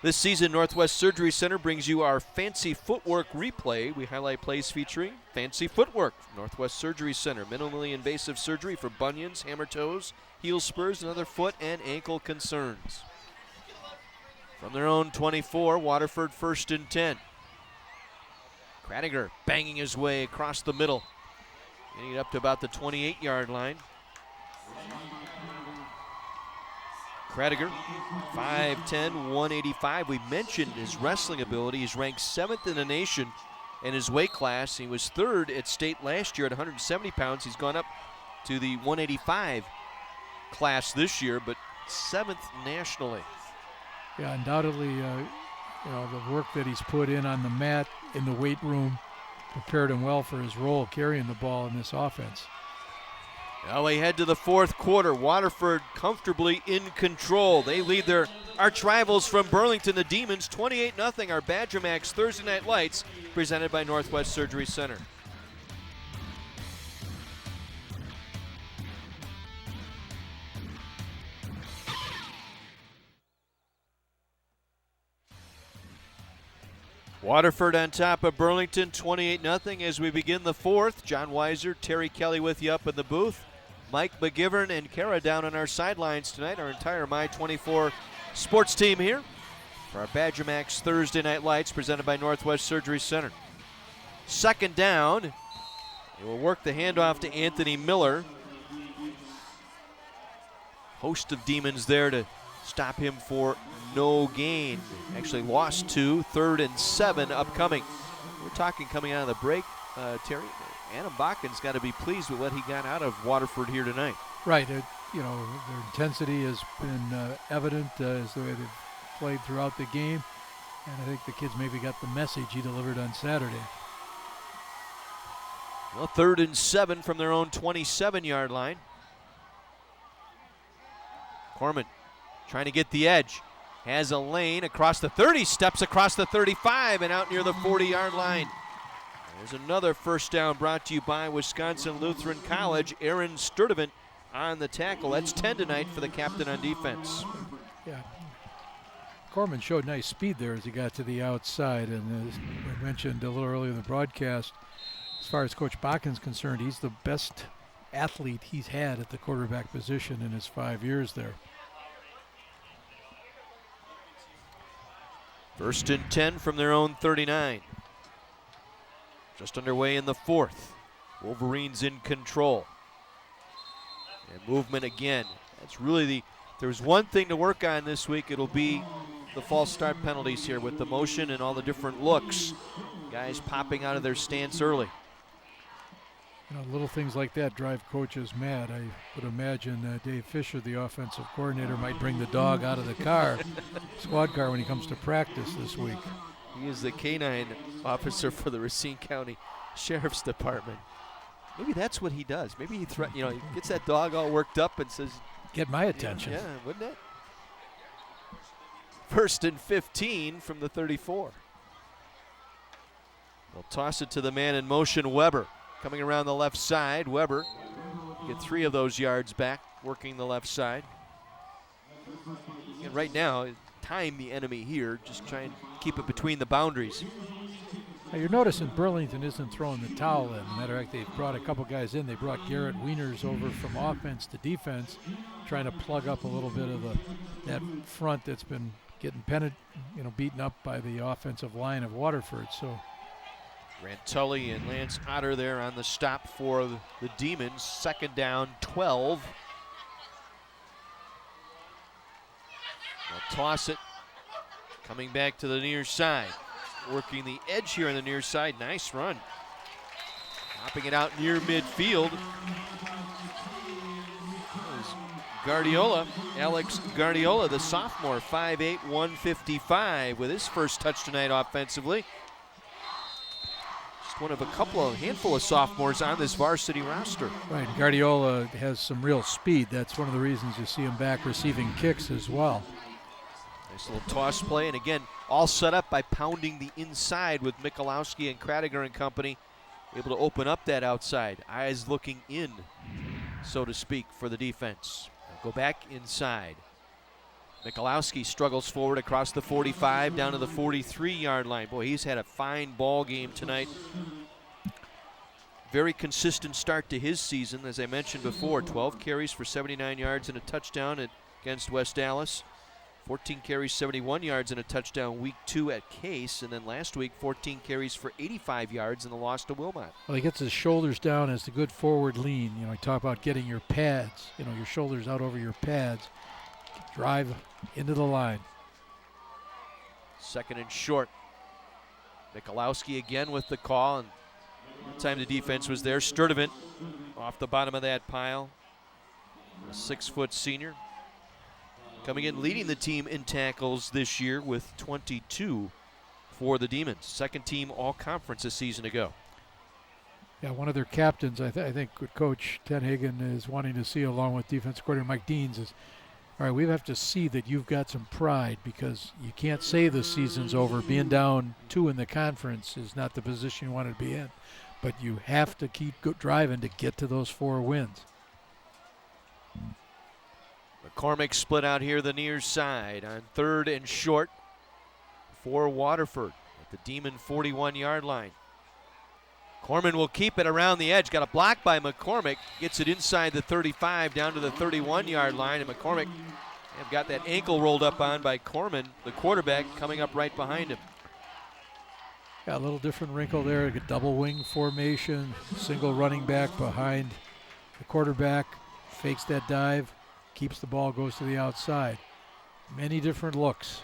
This season, Northwest Surgery Center brings you our Fancy Footwork replay. We highlight plays featuring Fancy Footwork from Northwest Surgery Center. Minimally invasive surgery for bunions, hammer toes, heel spurs, and other foot and ankle concerns. From their own 24, Waterford 1st and 10. Kradiger banging his way across the middle. Getting it up to about the 28-yard line. Kradiger, 5'10", 185. We mentioned his wrestling ability. He's ranked 7th in the nation in his weight class. He was 3rd at state last year at 170 pounds. He's gone up to the 185 class this year, but 7th nationally. Yeah, undoubtedly, the work that he's put in on the mat, in the weight room, prepared him well for his role carrying the ball in this offense. Now we head to the 4th quarter. Waterford comfortably in control. They lead their arch rivals from Burlington, the Demons, 28-0. Our Badger Max Thursday Night Lights, presented by Northwest Surgery Center. Waterford on top of Burlington, 28-0 as we begin the 4th. John Weiser, Terry Kelly with you up in the booth. Mike McGivern and Kara down on our sidelines tonight. Our entire My24 sports team here for our Badger Max Thursday Night Lights presented by Northwest Surgery Center. 2nd down. They will work the handoff to Anthony Miller. Host of Demons there to stop him for no gain. Actually lost 2, 3rd and 7 upcoming. We're talking coming out of the break, Terry. Adam Bakken's got to be pleased with what he got out of Waterford here tonight. Right. Their intensity has been evident as the way they've played throughout the game. And I think the kids maybe got the message he delivered on Saturday. Well, 3rd and 7 from their own 27-yard line. Corman trying to get the edge. Has a lane across the 30, steps across the 35 and out near the 40-yard line. There's another first down brought to you by Wisconsin Lutheran College. Aaron Sturdivant on the tackle. That's 10 tonight for the captain on defense. Yeah. Corman showed nice speed there as he got to the outside. And as I mentioned a little earlier in the broadcast, as far as Coach Bakken's concerned, he's the best athlete he's had at the quarterback position in his 5 years there. 1st and 10 from their own 39. Just underway in the 4th. Wolverines in control. And movement again. That's really there's one thing to work on this week. It'll be the false start penalties here with the motion and all the different looks. Guys popping out of their stance early. Little things like that drive coaches mad. I would imagine Dave Fisher, the offensive coordinator, might bring the dog out of the car, squad car, when he comes to practice this week. He is the canine officer for the Racine County Sheriff's Department. Maybe that's what he does. Maybe he he gets that dog all worked up and says, "Get my attention." Yeah, wouldn't it? 1st and 15 from the 34. They'll toss it to the man in motion, Weber. Coming around the left side, Weber get 3 of those yards back, working the left side. And right now, time the enemy here, just try and keep it between the boundaries. Now you're noticing Burlington isn't throwing the towel in. Matter of fact, they've brought a couple guys in. They brought Garrett Wieners over from offense to defense, trying to plug up a little bit of that front that's been getting beaten up by the offensive line of Waterford. So Rantulli and Lance Otter there on the stop for the Demons. 2nd down, 12. They'll toss it. Coming back to the near side. Working the edge here on the near side. Nice run. Popping it out near midfield. Guardiola, Alex Guardiola, the sophomore, 5'8", 155 with his first touch tonight offensively. Just one of a handful of sophomores on this varsity roster. Right, Guardiola has some real speed. That's one of the reasons you see him back receiving kicks as well. Nice little toss play, and again, all set up by pounding the inside with Michalowski and Kradiger and company, able to open up that outside. Eyes looking in, so to speak, for the defense. Go back inside. Michalowski struggles forward across the 45 down to the 43-yard line. Boy, he's had a fine ball game tonight. Very consistent start to his season, as I mentioned before. 12 carries for 79 yards and a touchdown against West Dallas. 14 carries, 71 yards and a touchdown week 2 at Case. And then last week, 14 carries for 85 yards in the loss to Wilmot. Well, he gets his shoulders down as the good forward lean. You know, you talk about getting your pads, you know, your shoulders out over your pads. Drive into the line. Second and short. Michalowski again with the call, and that time the defense was there. Sturdivant off the bottom of that pile. A 6-foot senior. Coming in leading the team in tackles this year with 22 for the Demons. Second team all-conference a season ago. Yeah, one of their captains, I think what Coach Ted Hagan is wanting to see, along with defensive coordinator Mike Deans, is, all right, we have to see that you've got some pride, because you can't say the season's over. Being down 2 in the conference is not the position you want to be in. But you have to keep driving to get to those 4 wins. McCormick split out here the near side on 3rd and short for Waterford at the Demon 41-yard line. Corman will keep it around the edge. Got a block by McCormick. Gets it inside the 35 down to the 31-yard line. And McCormick have got that ankle rolled up on by Corman, the quarterback, coming up right behind him. Got a little different wrinkle there. A double wing formation. Single running back behind the quarterback. Fakes that dive. Keeps the ball, goes to the outside. Many different looks.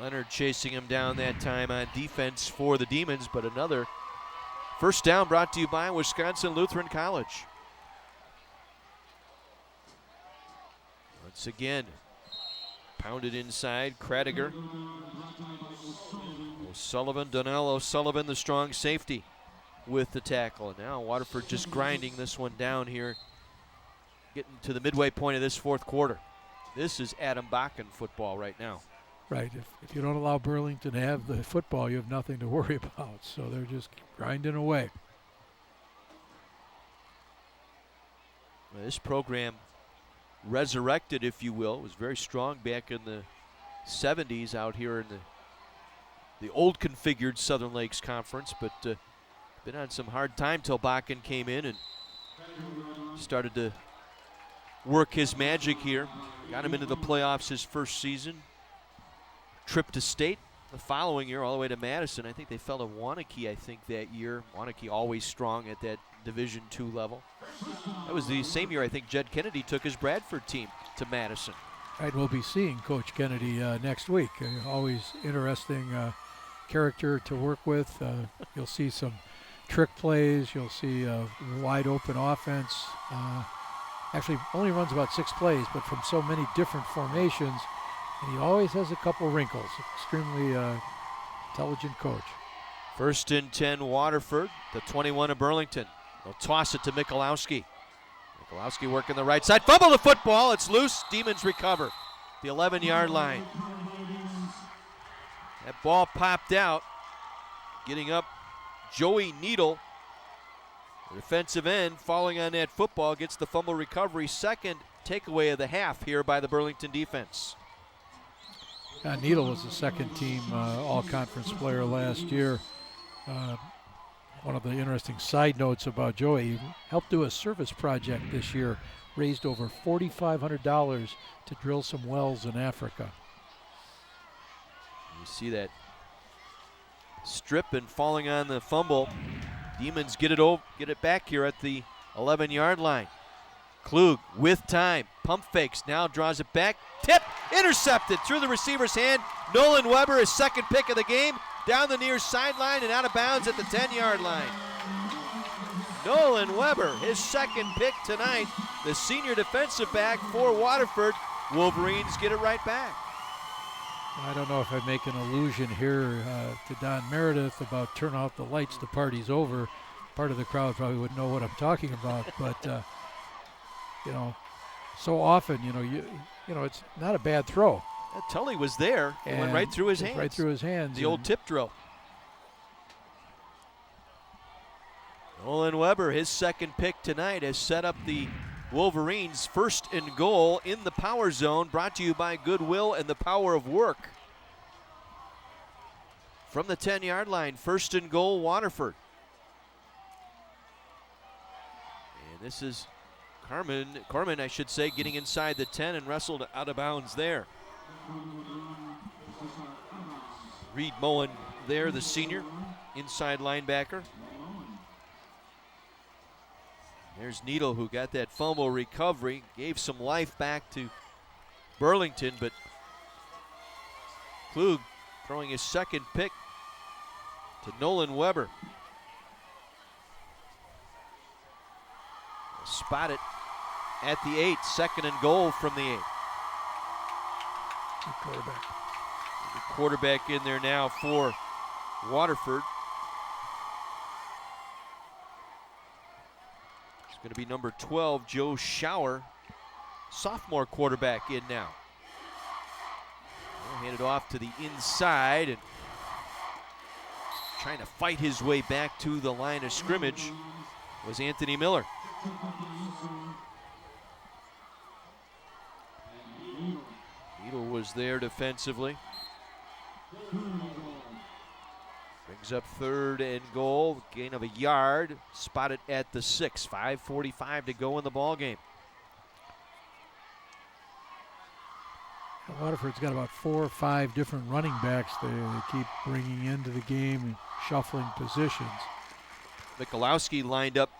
Leonard chasing him down that time on defense for the Demons, but another first down brought to you by Wisconsin Lutheran College. Once again, pounded inside, Kradiger. O'Sullivan, Donnell O'Sullivan, the strong safety with the tackle. And now Waterford just grinding this one down here, getting to the midway point of this 4th quarter. This is Adam Bakken football right now. Right. If you don't allow Burlington to have the football, you have nothing to worry about. So they're just grinding away. Well, this program resurrected, if you will. It was very strong back in the 70s out here in the old configured Southern Lakes Conference, but been on some hard time till Bakken came in and started to work his magic here. Got him into the playoffs his first season. Trip to state the following year all the way to Madison. I think they fell to Waunakee, that year. Waunakee always strong at that Division II level. That was the same year I think Jed Kennedy took his Bradford team to Madison. Right, we'll be seeing Coach Kennedy next week. Always interesting character to work with. You'll see some trick plays. You'll see a wide open offense. Actually only runs about 6 plays, but from so many different formations. And he always has a couple wrinkles. Extremely intelligent coach. 1st and 10 Waterford, the 21 of Burlington. They'll toss it to Michalowski. Michalowski working the right side. Fumble the football. It's loose. Demons recover. The 11-yard line. That ball popped out. Getting up, Joey Needle. The defensive end falling on that football gets the fumble recovery. Second takeaway of the half here by the Burlington defense. Needle was the second team all-conference player last year. One of the interesting side notes about Joey, he helped do a service project this year, raised over $4,500 to drill some wells in Africa. You see that strip and falling on the fumble. Demons get it back here at the 11-yard line. Klug with time, pump fakes, now draws it back, tip, intercepted through the receiver's hand. Nolan Weber, his second pick of the game, down the near sideline and out of bounds at the 10-yard line. Nolan Weber, his second pick tonight, the senior defensive back for Waterford. Wolverines get it right back. I don't know if I make an allusion here to Don Meredith about turn out the lights, the party's over. Part of the crowd probably wouldn't know what I'm talking about, but so often, it's not a bad throw. Tully was there. It went right through his hands. Right through his hands. The old tip drill. Nolan Weber, his second pick tonight, has set up the Wolverines' first and goal in the power zone, brought to you by Goodwill and the Power of Work. From the 10-yard line, first and goal, Waterford. And this is Corman, I should say, getting inside the 10 and wrestled out of bounds there. Reed Mullen there, the senior, inside linebacker. There's Needle, who got that fumble recovery, gave some life back to Burlington, but Klug throwing his second pick to Nolan Weber. Spotted at the 8, second and goal from the 8. Quarterback in there now for Waterford. It's going to be number 12, Joe Schauer, sophomore quarterback in now. Handed off to the inside and trying to fight his way back to the line of scrimmage was Anthony Miller. Needle was there defensively. Brings up third and goal, gain of a yard, spotted at the 6, 5:45 to go in the ball game. Waterford's got about 4 or 5 different running backs they keep bringing into the game and shuffling positions. Mikulowski lined up,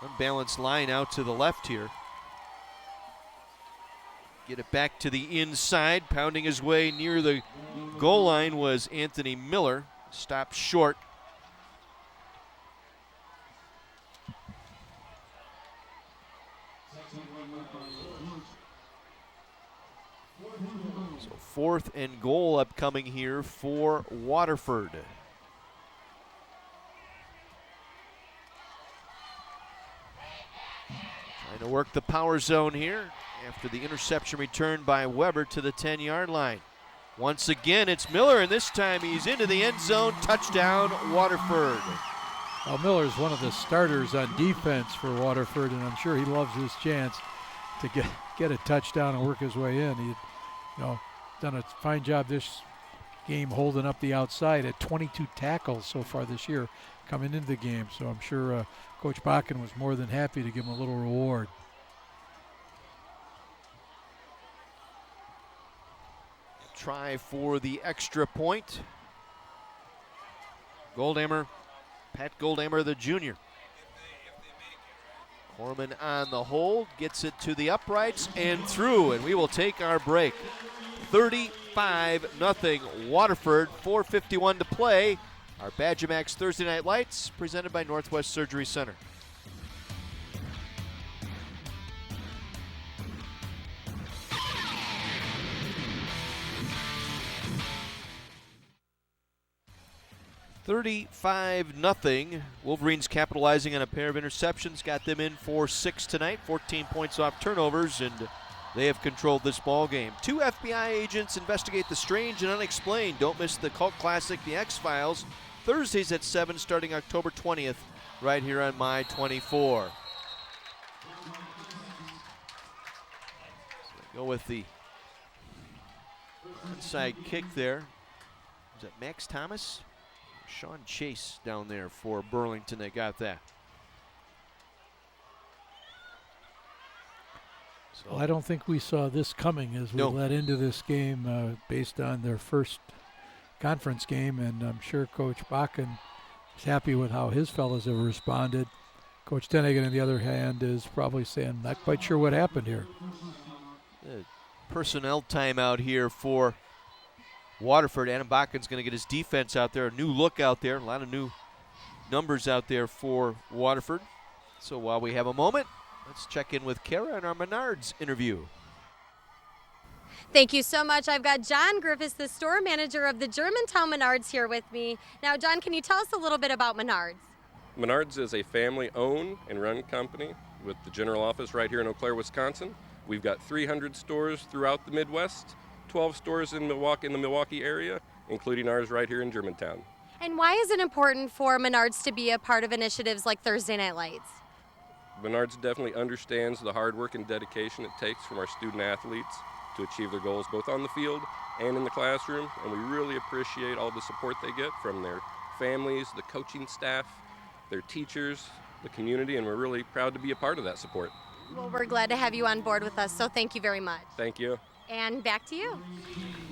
unbalanced line out to the left here. Get it back to the inside, pounding his way near the goal line was Anthony Miller. Stopped short. So fourth and goal upcoming here for Waterford. Trying to work the power zone here after the interception returned by Weber to the 10-yard line. Once again, it's Miller, and this time he's into the end zone. Touchdown, Waterford. Well, Miller's one of the starters on defense for Waterford, and I'm sure he loves this chance to get a touchdown and work his way in. He's done a fine job this game holding up the outside at 22 tackles so far this year coming into the game. So I'm sure Coach Bakken was more than happy to give him a little reward. Try for the extra point. Goldhammer, Pat Goldhammer, the junior. Corman on the hold, gets it to the uprights and through, and we will take our break. 35-0 Waterford, 4:51 to play. Our Badger Max Thursday Night Lights presented by Northwest Surgery Center. $35-0. Wolverines capitalizing on a pair of interceptions, got them in for 6 tonight, 14 points off turnovers, and they have controlled this ball game. 2 FBI agents investigate the strange and unexplained. Don't miss the cult classic, The X-Files, Thursdays at 7 starting October 20th, right here on My 24. So go with the inside kick there. Is that Max Thomas? Sean Chase down there for Burlington. They got that. So Well, I don't think we saw this coming as we led into this game based on their first conference game, and I'm sure Coach Bakken is happy with how his fellows have responded. Coach Tennigan, on the other hand, is probably saying, not quite sure what happened here. Personnel timeout here for Waterford. Adam Bakken's going to get his defense out there, a new look out there, a lot of new numbers out there for Waterford. So while we have a moment, let's check in with Kara and our Menards interview. Thank you so much. I've got John Griffiths, the store manager of the Germantown Menards, here with me. Now, John, can you tell us a little bit about Menards? Menards is a family-owned and run company with the general office right here in Eau Claire, Wisconsin. We've got 300 stores throughout the Midwest, 12 stores in Milwaukee, in the Milwaukee area, including ours right here in Germantown. And why is it important for Menards to be a part of initiatives like Thursday Night Lights? Menards definitely understands the hard work and dedication it takes from our student athletes to achieve their goals both on the field and in the classroom, and we really appreciate all the support they get from their families, the coaching staff, their teachers, the community, and we're really proud to be a part of that support. Well, we're glad to have you on board with us, so thank you very much. Thank you. And back to you.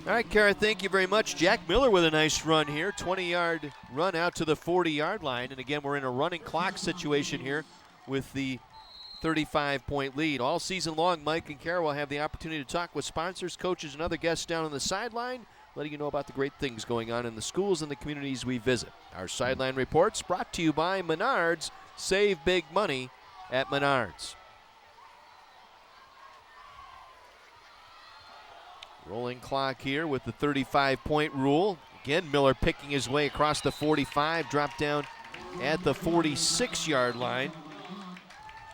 All right, Kara, thank you very much. Jack Miller with a nice run here, 20-yard run out to the 40-yard line. And again, we're in a running clock situation here with the 35-point lead. All season long, Mike and Kara will have the opportunity to talk with sponsors, coaches, and other guests down on the sideline, letting you know about the great things going on in the schools and the communities we visit. Our sideline reports brought to you by Menards. Save big money at Menards. Rolling clock here with the 35-point rule. Again, Miller picking his way across the 45, dropped down at the 46-yard line.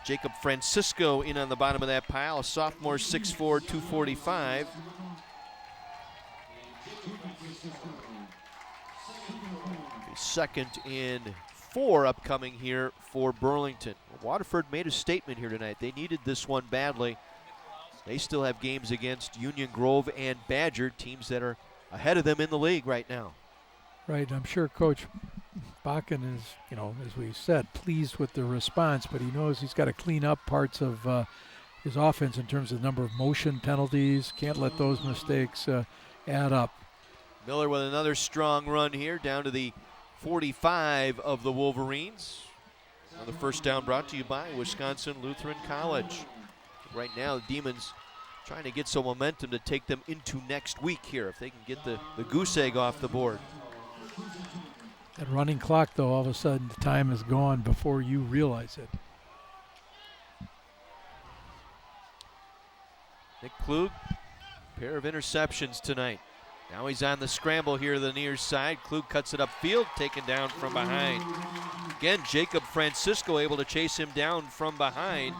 Jacob Francisco in on the bottom of that pile, a sophomore, 6'4", 245. Second and 4 upcoming here for Burlington. Waterford made a statement here tonight. They needed this one badly. They still have games against Union Grove and Badger, teams that are ahead of them in the league right now. Right, I'm sure Coach Bakken is, as we said, pleased with the response, but he knows he's got to clean up parts of his offense in terms of the number of motion penalties. Can't let those mistakes add up. Miller with another strong run here down to the 45 of the Wolverines. Another first down brought to you by Wisconsin Lutheran College. Right now, the Demons trying to get some momentum to take them into next week here if they can get the goose egg off the board. That running clock, though, all of a sudden the time is gone before you realize it. Nick Klug, pair of interceptions tonight. Now he's on the scramble here to the near side. Klug cuts it upfield, taken down from behind. Again, Jacob Francisco able to chase him down from behind.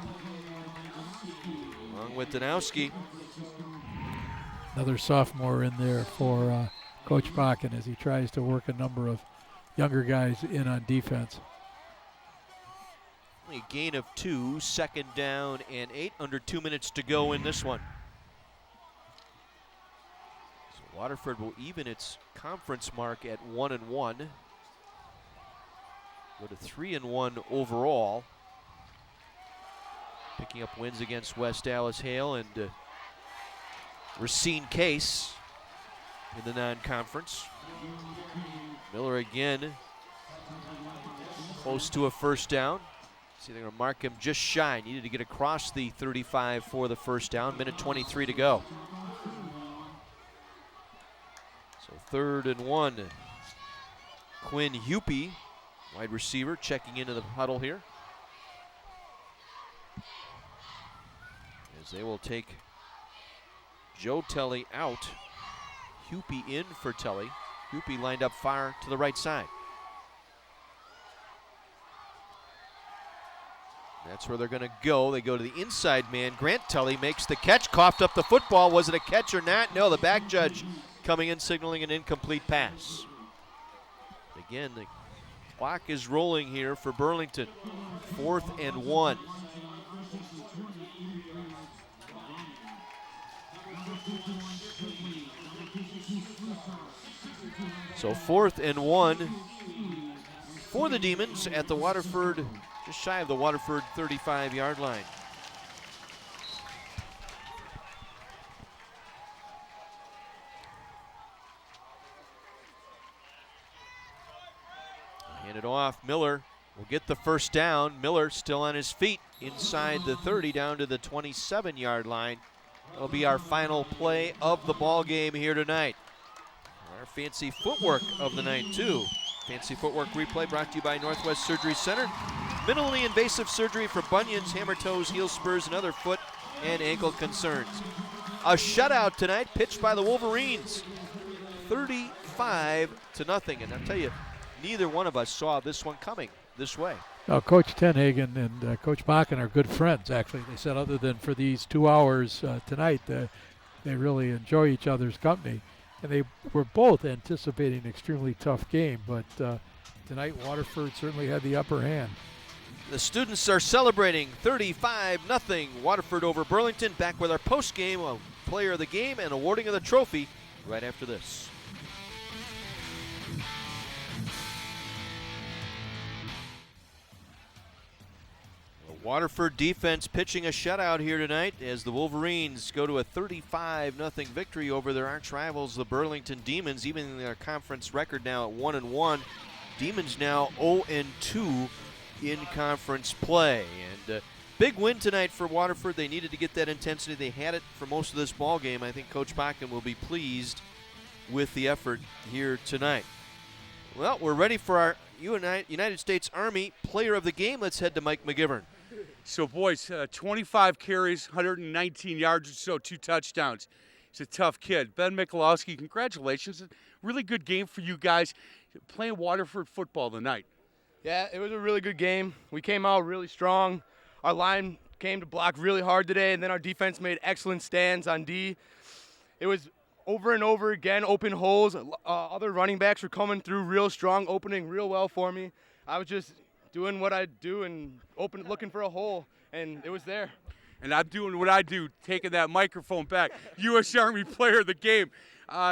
Along with Danowski. Another sophomore in there for Coach Bakken as he tries to work a number of younger guys in on defense. Only a gain of 2, second down and 8, under 2 minutes to go in this one. So Waterford will even its conference mark at 1-1. Go to 3-1 overall. Picking up wins against West Dallas Hale and Racine Case in the non-conference. Miller again close to a first down. See, they're going to mark him just shy. Needed to get across the 35 for the first down. Minute 23 to go. So 3rd and 1. Quinn Hupy, wide receiver, checking into the huddle here. As they will take Joe Telly out. Hupy in for Telly. Hupy lined up far to the right side. That's where they're going to go. They go to the inside man. Grant Tully makes the catch, coughed up the football. Was it a catch or not? No, the back judge coming in signaling an incomplete pass. Again, the clock is rolling here for Burlington. 4th and 1. So 4th and 1 for the Demons at the Waterford, just shy of the Waterford 35-yard line. Hand it off. Miller will get the first down. Miller still on his feet inside the 30 down to the 27-yard line. That'll be our final play of the ball game here tonight. Our fancy footwork of the night too. Fancy footwork replay brought to you by Northwest Surgery Center. Minimally invasive surgery for bunions, hammer toes, heel spurs, and other foot and ankle concerns. A shutout tonight pitched by the Wolverines. 35-0. And I'll tell you, neither one of us saw this one coming this way. Coach Tenhagen and Coach Bakken are good friends, actually. They said other than for these 2 hours tonight, they really enjoy each other's company. And they were both anticipating an extremely tough game, but tonight Waterford certainly had the upper hand. The students are celebrating 35-0 Waterford over Burlington. Back with our post-game player of the game and awarding of the trophy right after this. The Waterford defense pitching a shutout here tonight as the Wolverines go to a 35-0 victory over their arch rivals, the Burlington Demons, even in their conference record now at 1-1. Demons now 0-2 in conference play. And big win tonight for Waterford. They needed to get that intensity. They had it for most of this ball game. I think Coach Bakken will be pleased with the effort here tonight. Well, we're ready for our United States Army Player of the Game. Let's head to Mike McGivern. So, boys, 25 carries, 119 yards or so, 2 touchdowns. He's a tough kid. Ben Michalowski, congratulations. A really good game for you guys playing Waterford football tonight. Yeah, it was a really good game. We came out really strong. Our line came to block really hard today, and then our defense made excellent stands on D. It was over and over again, open holes. Other running backs were coming through real strong, opening real well for me. I was just doing what I do and looking for a hole, and it was there. And I'm doing what I do, taking that microphone back. U.S. Army Player of the Game.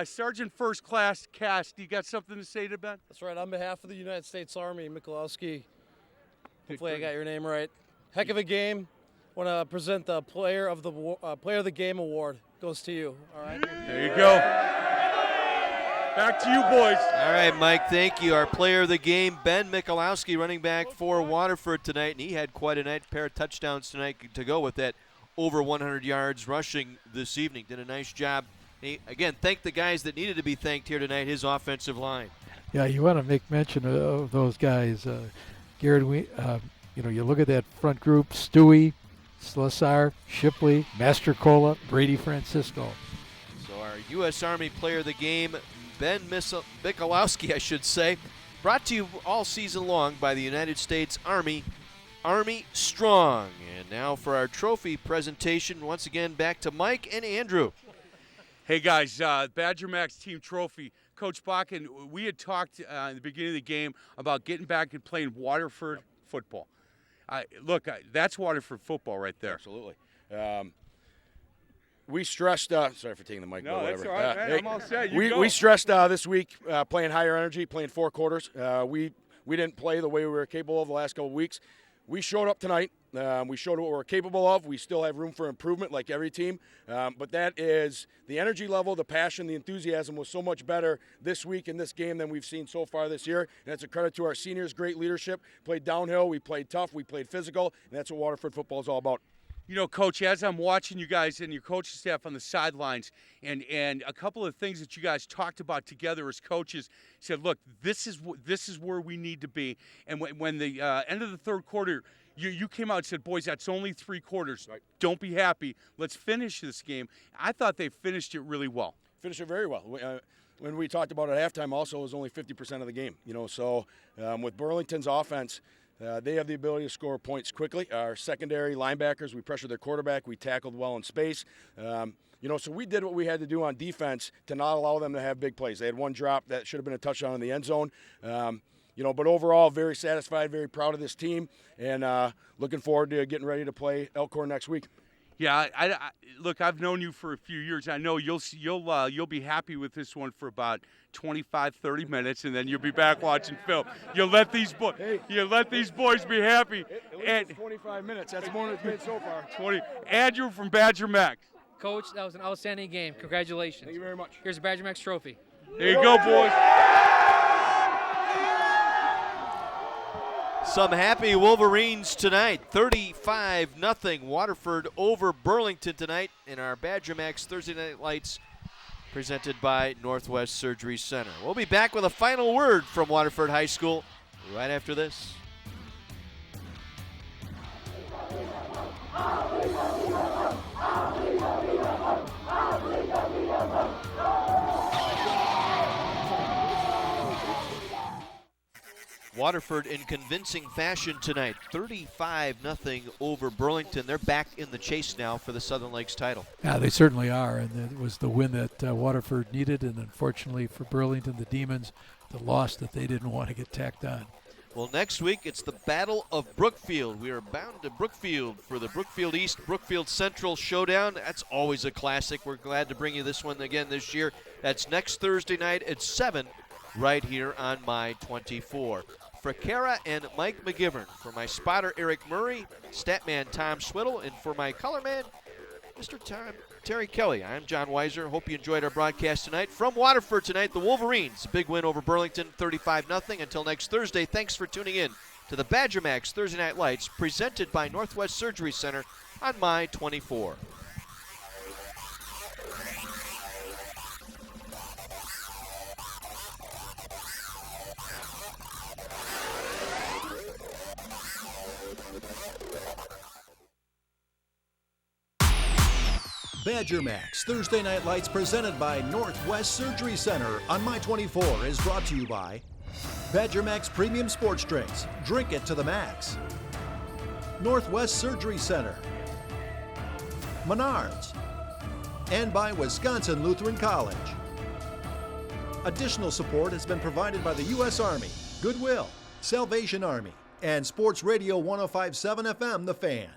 Sergeant First Class Cass, do you got something to say to Ben? That's right. On behalf of the United States Army, Michalowski, hopefully I got your name right. Heck of a game. Want to present the Player of the Game award. Goes to you. All right. There you go. Back to you, boys. All right, Mike, thank you. Our Player of the Game, Ben Michalowski, running back for Waterford tonight, and he had quite a night, pair of touchdowns tonight to go with that over 100 yards rushing this evening. Did a nice job. He, again, thank the guys that needed to be thanked here tonight, his offensive line. Yeah, you want to make mention of those guys. Garrett, you look at that front group, Stewie, Slesar, Shipley, Mastercola, Brady Francisco. So our U.S. Army Player of the Game, Ben Michalowski, I should say, brought to you all season long by the United States Army, Army Strong. And now for our trophy presentation, once again back to Mike and Andrew. Hey guys, Badger Max Team Trophy. Coach Bakken, we had talked in the beginning of the game about getting back and playing Waterford football. Look, that's Waterford football right there. Absolutely. We stressed. Sorry for taking the mic. No, that's all right, man. I'm all set. We stressed this week playing higher energy, playing 4 quarters. We didn't play the way we were capable of the last couple of weeks. We showed up tonight. We showed what we're capable of. We still have room for improvement like every team. But that is the energy level, the passion, the enthusiasm was so much better this week in this game than we've seen so far this year. And it's a credit to our seniors' great leadership. Played downhill, we played tough, we played physical, and that's what Waterford football is all about. You know, Coach, as I'm watching you guys and your coaching staff on the sidelines, and a couple of things that you guys talked about together as coaches, said, look, this is where we need to be. And when the end of the third quarter, you came out and said, boys, that's only 3 quarters. Right. Don't be happy. Let's finish this game. I thought they finished it really well. Finished it very well. When we talked about it at halftime, also, it was only 50% of the game. You know, so with Burlington's offense, they have the ability to score points quickly. Our secondary linebackers, we pressured their quarterback. We tackled well in space. So we did what we had to do on defense to not allow them to have big plays. They had 1 drop that should have been a touchdown in the end zone. But overall, very satisfied, very proud of this team, and looking forward to getting ready to play Elkhorn next week. Yeah, look, I've known you for a few years. I know you'll be happy with this one for about 25, 30 minutes, and then you'll be back watching film. You'll let these boys be happy. At least 25 minutes. That's more than it's been so far. 20. Andrew from Badger Max. Coach, that was an outstanding game. Congratulations. Thank you very much. Here's a Badger Max trophy. There you go, boys. Some happy Wolverines tonight. 35-0 Waterford over Burlington tonight in our Badger Max Thursday Night Lights presented by Northwest Surgery Center. We'll be back with a final word from Waterford High School right after this. Waterford in convincing fashion tonight, 35-0 over Burlington. They're back in the chase now for the Southern Lakes title. Yeah, they certainly are, and it was the win that Waterford needed, and unfortunately for Burlington, the Demons, the loss that they didn't want to get tacked on. Well, next week it's the Battle of Brookfield. We are bound to Brookfield for the Brookfield East, Brookfield Central showdown. That's always a classic. We're glad to bring you this one again this year. That's next Thursday night at 7 right here on My 24. For Kara and Mike McGivern, for my spotter Eric Murray, statman Tom Swiddle, and for my color man, Mr. Terry Kelly. I'm John Weiser. Hope you enjoyed our broadcast tonight. From Waterford tonight, the Wolverines. Big win over Burlington, 35-0. Until next Thursday, thanks for tuning in to the Badger Max Thursday Night Lights, presented by Northwest Surgery Center on My 24. Badger Max Thursday Night Lights presented by Northwest Surgery Center on My 24 is brought to you by Badger Max Premium Sports Drinks. Drink it to the max. Northwest Surgery Center. Menards. And by Wisconsin Lutheran College. Additional support has been provided by the U.S. Army, Goodwill, Salvation Army, and Sports Radio 105.7 FM, The Fan.